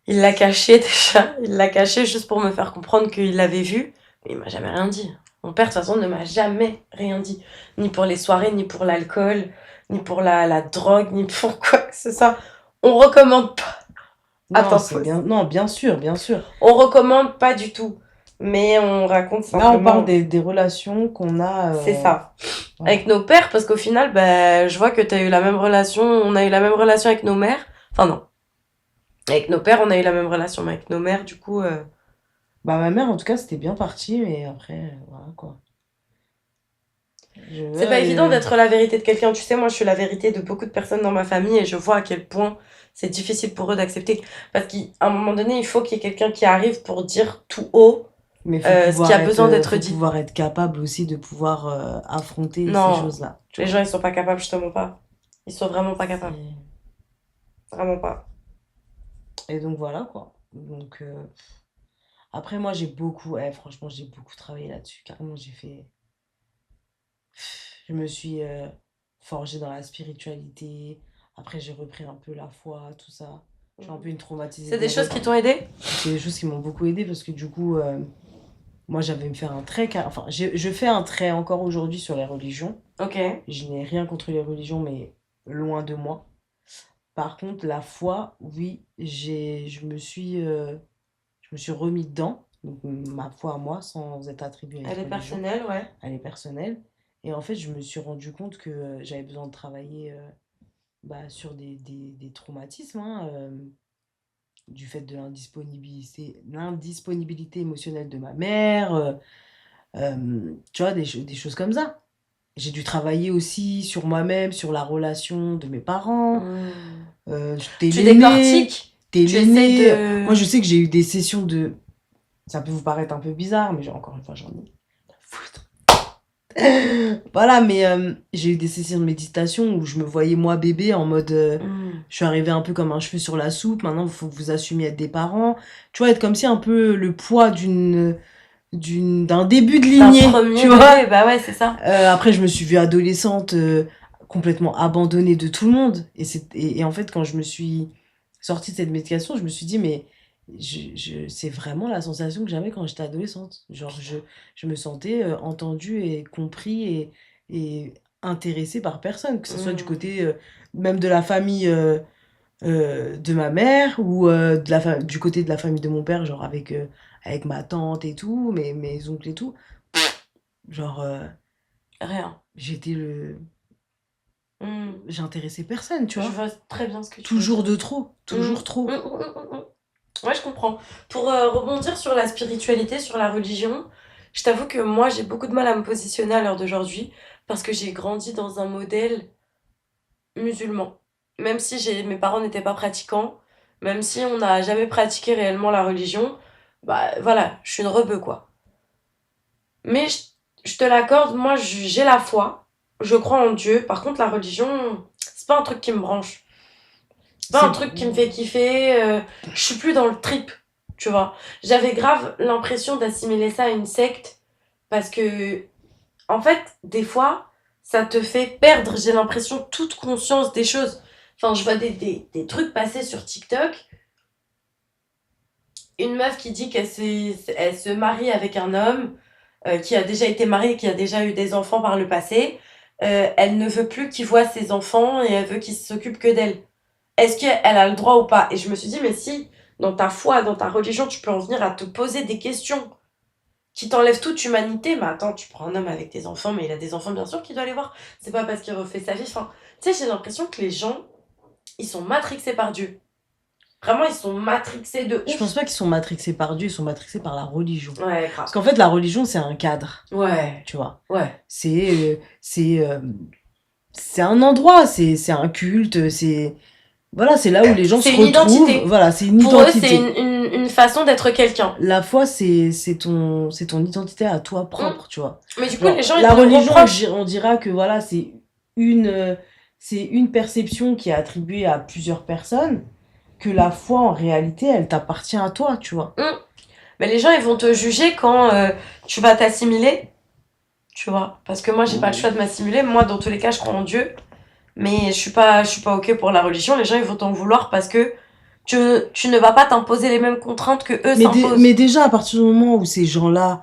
il l'a caché déjà. Il l'a caché juste pour me faire comprendre qu'il l'avait vu. Mais il m'a jamais rien dit. Mon père, de toute façon, ne m'a jamais rien dit. Ni pour les soirées, ni pour l'alcool, ni pour la drogue, ni pour quoi que ce soit. On recommande pas. Non, Attends, c'est bien. Non, bien sûr, bien sûr. on recommande pas du tout. Mais on raconte simplement. Là, on parle des relations qu'on a. C'est ça. Ouais. Avec nos pères, parce qu'au final, bah, je vois que t'as eu la même relation. On a eu la même relation avec nos mères. Enfin, non. Avec nos pères, on a eu la même relation, mais avec nos mères, du coup. Bah, ma mère, en tout cas, c'était bien parti, mais après, voilà, quoi. C'est pas évident d'être la vérité de quelqu'un. Tu sais, moi, je suis la vérité de beaucoup de personnes dans ma famille et je vois à quel point c'est difficile pour eux d'accepter. Parce qu'à un moment donné, il faut qu'il y ait quelqu'un qui arrive pour dire tout haut Mais ce qui a besoin d'être faut dit. pouvoir être capable aussi de pouvoir affronter Non, ces choses-là. les gens, ils sont pas capables, je te mens pas. Ils sont vraiment pas capables. Vraiment pas. Et donc voilà, quoi. Donc, après, moi, franchement, j'ai beaucoup travaillé là-dessus. Carrément, je me suis forgée dans la spiritualité. Après, j'ai repris un peu la foi, tout ça. Je suis un peu une traumatisée. C'est des choses qui t'ont aidé? C'est des choses qui m'ont beaucoup aidé parce que du coup, moi, j'avais me faire un trait. Enfin, je fais un trait encore aujourd'hui sur les religions. Ok. Je n'ai rien contre les religions, mais loin de moi. Par contre, la foi, oui, je me suis remis dedans, donc ma foi à moi, sans être attribuée à une Elle est religion. personnelle, ouais. Elle est personnelle. Et en fait, je me suis rendu compte que j'avais besoin de travailler sur des traumatismes, hein, du fait de l'indisponibilité émotionnelle de ma mère, tu vois, des choses comme ça. J'ai dû travailler aussi sur moi-même, sur la relation de mes parents. Tu décortiques. T'es Tu l'aîné. essaies de... Moi, je sais que j'ai eu des sessions de... Ça peut vous paraître un peu bizarre, mais encore une fois, j'en ai rien à foutre. Voilà, mais j'ai eu des sessions de méditation où je me voyais moi bébé en mode... Je suis arrivée un peu comme un cheveu sur la soupe. Maintenant, il faut que vous assumiez être des parents. Tu vois, être comme si un peu le poids d'un début de lignée, tu vois. Bah ouais, c'est ça. Après, je me suis vue adolescente, complètement abandonnée de tout le monde. Et en fait, quand je me suis sortie de cette médication, je me suis dit, mais c'est vraiment la sensation que j'avais quand j'étais adolescente. Genre, je me sentais entendue et compris et intéressée par personne, que ce soit du côté même de la famille de ma mère ou du côté de la famille de mon père, genre avec ma tante et tout, mes oncles et tout. Genre, rien. J'étais j'intéressais personne, tu vois. Je vois très bien ce que tu Toujours de trop, toujours trop. Ouais, je comprends. Pour rebondir sur la spiritualité, sur la religion, je t'avoue que moi, j'ai beaucoup de mal à me positionner à l'heure d'aujourd'hui parce que j'ai grandi dans un modèle musulman. Même si mes parents n'étaient pas pratiquants, même si on n'a jamais pratiqué réellement la religion, bah voilà, je suis une rebeu, quoi. Mais je te l'accorde, moi, j'ai la foi, je crois en Dieu. Par contre, la religion, c'est pas un truc qui me branche. pas un C'est truc qui me fait kiffer. Je suis plus dans le trip, tu vois. J'avais grave l'impression d'assimiler ça à une secte parce que, en fait, des fois, ça te fait perdre, j'ai l'impression, toute conscience des choses. Enfin, je vois des trucs passer sur TikTok. Une meuf qui dit elle se marie avec un homme qui a déjà été marié, qui a déjà eu des enfants par le passé. Elle ne veut plus qu'il voit ses enfants et elle veut qu'il s'occupe que d'elle. Est-ce qu'elle a le droit ou pas? Et je me suis dit, mais si, dans ta foi, dans ta religion, tu peux en venir à te poser des questions qui t'enlèvent toute humanité. Mais attends, tu prends un homme avec tes enfants, mais il a des enfants, bien sûr qu'il doit les voir. C'est pas parce qu'il refait sa vie. Enfin, tu sais, j'ai l'impression que les gens, ils sont matrixés par Dieu. Vraiment, ils sont matrixés de Je ouf. pense pas qu'ils sont matrixés par Dieu, ils sont matrixés par la religion. Ouais, grave. Parce qu'en fait, la religion, c'est un cadre, Ouais, tu vois. ouais. C'est un endroit, c'est un culte, voilà, c'est là où les gens se C'est une retrouvent. identité. Voilà, c'est une Pour eux, identité. c'est une façon d'être quelqu'un. La foi, c'est ton identité à toi propre, tu vois. Mais du coup, Genre, les gens, ils la te le religion, reprochent. on dira que voilà, c'est une perception qui est attribuée à plusieurs personnes, que la foi, en réalité, elle t'appartient à toi, tu vois. Mais les gens, ils vont te juger quand tu vas t'assimiler, tu vois. Parce que moi, j'ai pas le choix de m'assimiler. Moi, dans tous les cas, je crois en Dieu. Mais je suis pas OK pour la religion. Les gens, ils vont t'en vouloir parce que tu ne vas pas t'imposer les mêmes contraintes que eux s'imposent. Mais déjà, à partir du moment où ces gens-là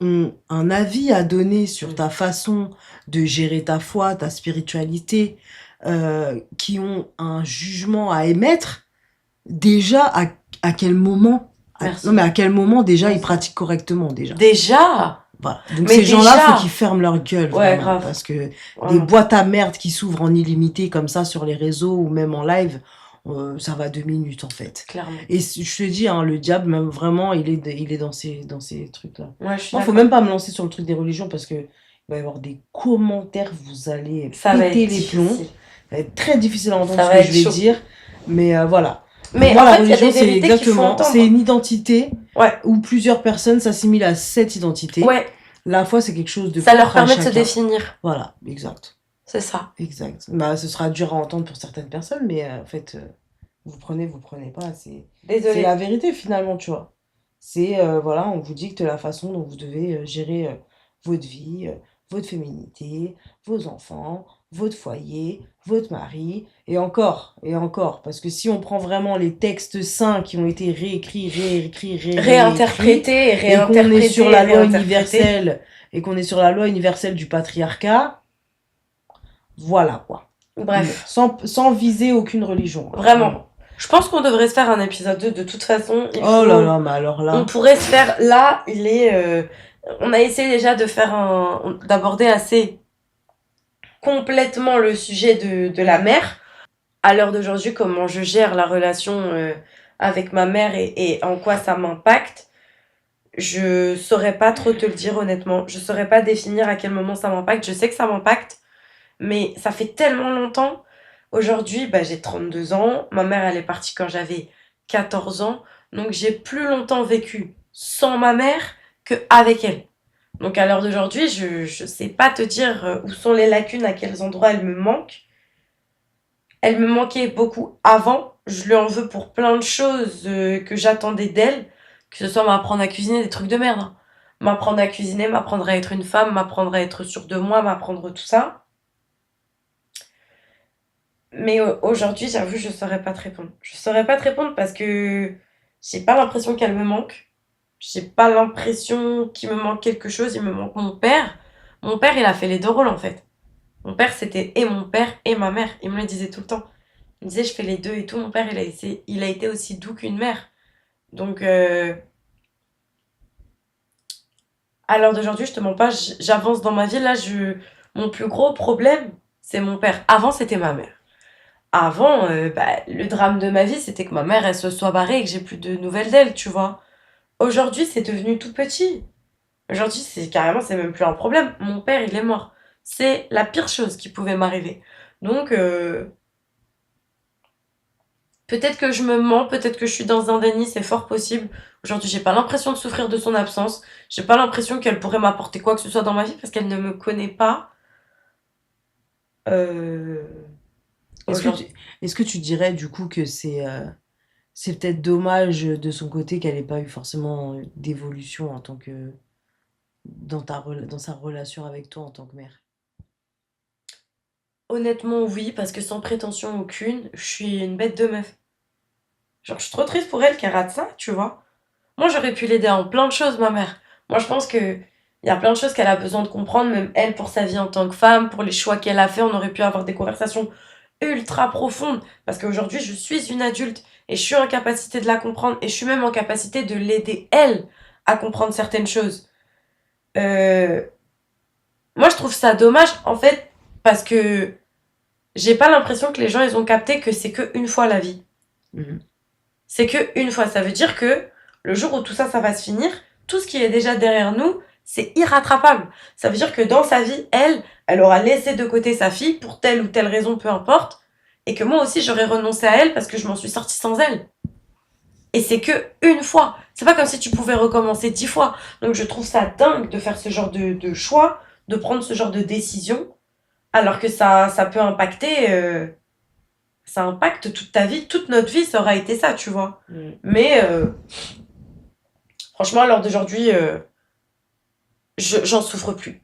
ont un avis à donner sur ta façon de gérer ta foi, ta spiritualité, qui ont un jugement à émettre, déjà, à quel moment Merci. non, mais à quel moment déjà Merci. ils pratiquent correctement déjà. Déjà. Voilà. Donc Mais ces gens-là, déjà. faut qu'ils ferment leur gueule, Ouais, vraiment, grave. parce que des Vraiment. boîtes à merde qui s'ouvrent en illimité comme ça sur les réseaux ou même en live, ça va 2 minutes en fait. Clairement. Et je te dis, hein, le diable, même vraiment, il est dans ces trucs-là. Ouais, je suis Moi, faut d'accord. même pas me lancer sur le truc des religions parce que il va y avoir des commentaires, vous allez Ça va péter être les plombs. difficile. Ça va être très difficile à entendre Ça ce va que être je vais chaud. dire. Mais voilà. Mais Pour moi, en la fait, il y a religion, des c'est vérités qu'il faut exactement, entendre. c'est une identité Ouais. où plusieurs personnes s'assimilent à cette identité. Ouais. La foi, c'est quelque chose de Ça leur propre à permet de se chacun. définir. Voilà, exact. C'est ça. Exact. Bah, ce sera dur à entendre pour certaines personnes, mais en fait, vous prenez pas. C'est Désolée. la vérité finalement, tu vois. C'est, voilà, on vous dicte la façon dont vous devez gérer votre vie, votre féminité, vos enfants, votre foyer, votre mari, et encore, parce que si on prend vraiment les textes saints qui ont été réécrits, Réinterprétés et et qu'on est sur la loi réinterprétés. universelle, du patriarcat, voilà quoi. Bref. Sans viser aucune religion. Vraiment. Je pense qu'on devrait se faire un épisode 2 de toute façon. Oh là là, mais alors là. On pourrait se faire. Là, il est. On a essayé déjà de faire d'aborder assez complètement le sujet de la mère. À l'heure d'aujourd'hui, comment je gère la relation avec ma mère et en quoi ça m'impacte. Je saurais pas trop te le dire honnêtement. Je saurais pas définir à quel moment ça m'impacte. Je sais que ça m'impacte, mais ça fait tellement longtemps. Aujourd'hui, j'ai 32 ans. Ma mère, elle est partie quand j'avais 14 ans. Donc, j'ai plus longtemps vécu sans ma mère qu'avec elle. Donc, à l'heure d'aujourd'hui, je sais pas te dire où sont les lacunes, à quels endroits elle me manque. Elle me manquait beaucoup avant. Je lui en veux pour plein de choses que j'attendais d'elle. Que ce soit m'apprendre à cuisiner des trucs de merde. Hein. M'apprendre à cuisiner, m'apprendre à être une femme, m'apprendre à être sûre de moi, m'apprendre tout ça. Mais aujourd'hui, j'avoue, je saurais pas te répondre. Je saurais pas te répondre parce que j'ai pas l'impression qu'elle me manque. J'ai pas l'impression qu'il me manque quelque chose. Il me manque mon père. Mon père, il a fait les deux rôles en fait. Mon père, c'était et mon père et ma mère. Il me le disait tout le temps. Il me disait, je fais les deux et tout. Mon père, il a été aussi doux qu'une mère. Donc, à l'heure d'aujourd'hui, je te mens pas, j'avance dans ma vie. Là, mon plus gros problème, c'est mon père. Avant, c'était ma mère. Avant, le drame de ma vie, c'était que ma mère, elle se soit barrée et que j'ai plus de nouvelles d'elle, tu vois. Aujourd'hui, c'est devenu tout petit. Aujourd'hui, c'est même plus un problème. Mon père, il est mort. C'est la pire chose qui pouvait m'arriver. Donc, peut-être que je me mens, peut-être que je suis dans un déni, c'est fort possible. Aujourd'hui, j'ai pas l'impression de souffrir de son absence. J'ai pas l'impression qu'elle pourrait m'apporter quoi que ce soit dans ma vie parce qu'elle ne me connaît pas. Aujourd'hui. Est-ce que tu dirais du coup que c'est peut-être dommage de son côté qu'elle ait pas eu forcément d'évolution en tant que dans sa relation avec toi en tant que mère? Honnêtement, oui, parce que sans prétention aucune, je suis une bête de meuf. Genre, je suis trop triste pour elle qu'elle rate ça, tu vois. Moi, j'aurais pu l'aider en plein de choses, ma mère. Moi, je pense que il y a plein de choses qu'elle a besoin de comprendre, même elle, pour sa vie en tant que femme, pour les choix qu'elle a fait. On aurait pu avoir des conversations ultra profondes. Parce qu'aujourd'hui, je suis une adulte et je suis en capacité de la comprendre et je suis même en capacité de l'aider, elle, à comprendre certaines choses. Euh, Moi, je trouve ça dommage, en fait, parce que j'ai pas l'impression que les gens, ils ont capté que c'est que une fois la vie. Mhm. C'est que une fois. Ça veut dire que le jour où tout ça, ça va se finir, tout ce qui est déjà derrière nous, c'est irrattrapable. Ça veut dire que dans sa vie, elle aura laissé de côté sa fille pour telle ou telle raison, peu importe, et que moi aussi, j'aurais renoncé à elle parce que je m'en suis sortie sans elle. Et c'est que une fois. C'est pas comme si tu pouvais recommencer 10 fois. Donc je trouve ça dingue de faire ce genre de choix, de prendre ce genre de décision, alors que ça peut impacter, ça impacte toute ta vie, toute notre vie, ça aura été ça, tu vois. Mais franchement, à l'heure d'aujourd'hui, j'en souffre plus.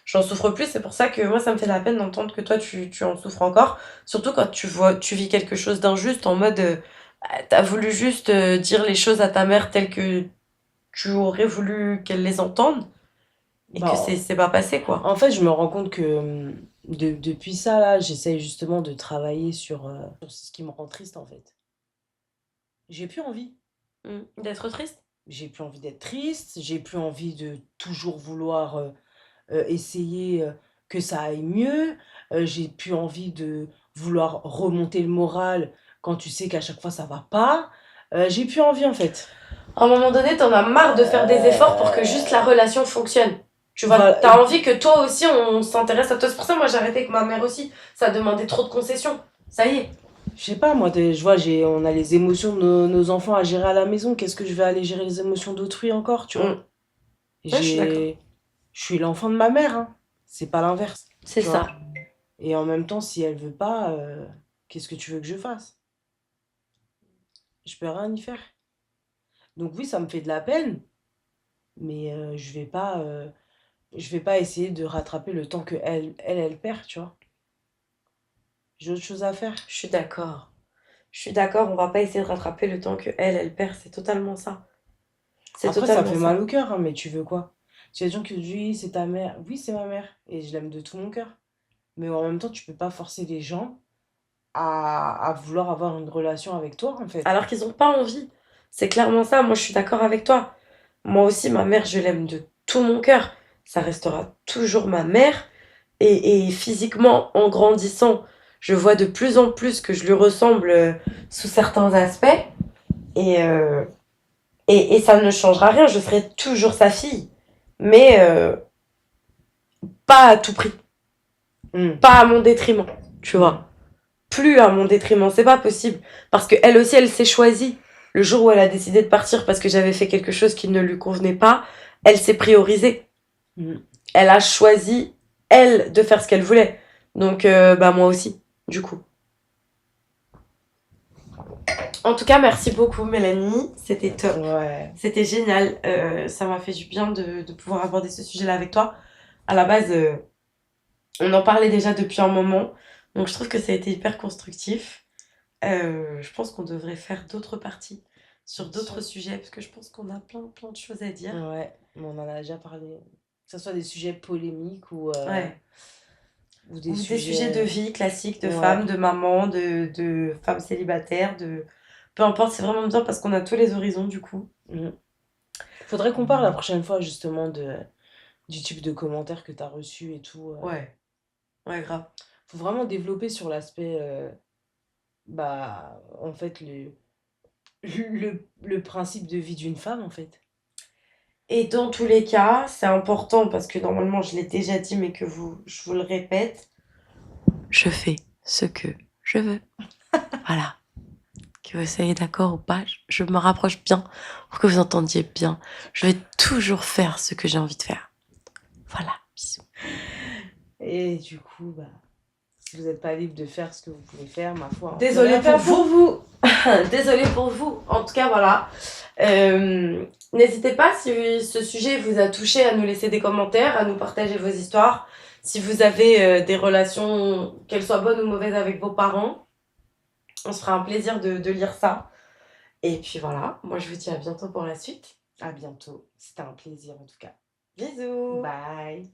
J'en souffre plus, c'est pour ça que moi, ça me fait de la peine d'entendre que toi, tu en souffres encore. Surtout quand tu vis quelque chose d'injuste, en mode, t'as voulu juste dire les choses à ta mère telles que tu aurais voulu qu'elle les entende, et que Bah, c'est pas passé, quoi. en fait, je me rends compte que depuis ça, là, j'essaye justement de travailler sur ce qui me rend triste, en fait. J'ai plus envie. D'être triste. J'ai plus envie d'être triste, j'ai plus envie de toujours vouloir essayer que ça aille mieux, j'ai plus envie de vouloir remonter le moral quand tu sais qu'à chaque fois ça va pas. J'ai plus envie en fait. À un moment donné, t'en as marre de faire des efforts pour que juste la relation fonctionne. Tu vois, Voilà, t'as envie que toi aussi, on s'intéresse à toi. C'est pour ça, moi, j'ai arrêté avec ma mère aussi. Ça demandait trop de concessions. Ça y est. je sais pas, moi, je vois, on a les émotions de nos enfants à gérer à la maison. Qu'est-ce que je vais aller gérer les émotions d'autrui encore, tu vois? Ouais, je suis d'accord. Je suis l'enfant de ma mère, hein. C'est pas l'inverse, C'est tu vois. ça. Et en même temps, si elle veut pas, qu'est-ce que tu veux que je fasse? Je peux rien y faire. Donc oui, ça me fait de la peine, mais je vais pas essayer de rattraper le temps que elle perd, tu vois. J'ai autre chose à faire. Je suis d'accord. Je suis d'accord, on va pas essayer de rattraper le temps que elle perd. C'est totalement ça. C'est Après, ça me totalement fait mal ça. au cœur, hein, mais tu veux quoi? Tu as des gens qui disent, oui, c'est ta mère. Oui, c'est ma mère, et je l'aime de tout mon cœur. Mais en même temps, tu peux pas forcer les gens à vouloir avoir une relation avec toi, en fait. Alors qu'ils ont pas envie. C'est clairement ça. Moi, je suis d'accord avec toi. Moi aussi, ma mère, je l'aime de tout mon cœur. Ça restera toujours ma mère. Et physiquement, en grandissant, je vois de plus en plus que je lui ressemble sous certains aspects. Et, euh, et ça ne changera rien. Je serai toujours sa fille. Mais pas à tout prix. Hmm. Pas à mon détriment. Tu vois. Plus à mon détriment. C'est pas possible. Parce qu'elle aussi, elle s'est choisie. Le jour où elle a décidé de partir parce que j'avais fait quelque chose qui ne lui convenait pas, elle s'est priorisée. Hmm. Elle a choisi, elle, de faire ce qu'elle voulait. Donc, bah, moi aussi, du coup. En tout cas, merci beaucoup, Mélanie. C'était top. Ouais. C'était génial. Ça m'a fait du bien de pouvoir aborder ce sujet-là avec toi. À la base, on en parlait déjà depuis un moment. Donc, je trouve que ça a été hyper constructif. Je pense qu'on devrait faire d'autres parties sur d'autres sujets parce que je pense qu'on a plein de choses à dire. Ouais, mais on en a déjà parlé. Que ce soit des sujets polémiques Ouais. ou Ou des des sujets de sujets. vie classiques, de Ouais. femmes, de mamans, de femmes célibataires, de... Peu importe, c'est vraiment bien parce qu'on a tous les horizons du coup. Hmm. Faudrait qu'on parle la prochaine fois justement du type de commentaires que tu as reçus et tout. Ouais, ouais, grave. Faut vraiment développer sur l'aspect, bah, en fait, le principe de vie d'une femme, en fait. Et dans tous les cas, c'est important parce que normalement je l'ai déjà dit, mais je vous le répète, je fais ce que je veux. Voilà. Que vous soyez d'accord ou pas, je me rapproche bien pour que vous entendiez bien. Je vais toujours faire ce que j'ai envie de faire. Voilà, bisous. Et du coup, bah, si vous n'êtes pas libre de faire ce que vous pouvez faire, ma foi. Désolée pour vous. Désolée pour vous. En tout cas, voilà. N'hésitez pas, si ce sujet vous a touché, à nous laisser des commentaires, à nous partager vos histoires. Si vous avez des relations, qu'elles soient bonnes ou mauvaises avec vos parents, on se fera un plaisir de lire ça. Et puis voilà, moi je vous dis à bientôt pour la suite. À bientôt. C'était un plaisir en tout cas. Bisous. Bye.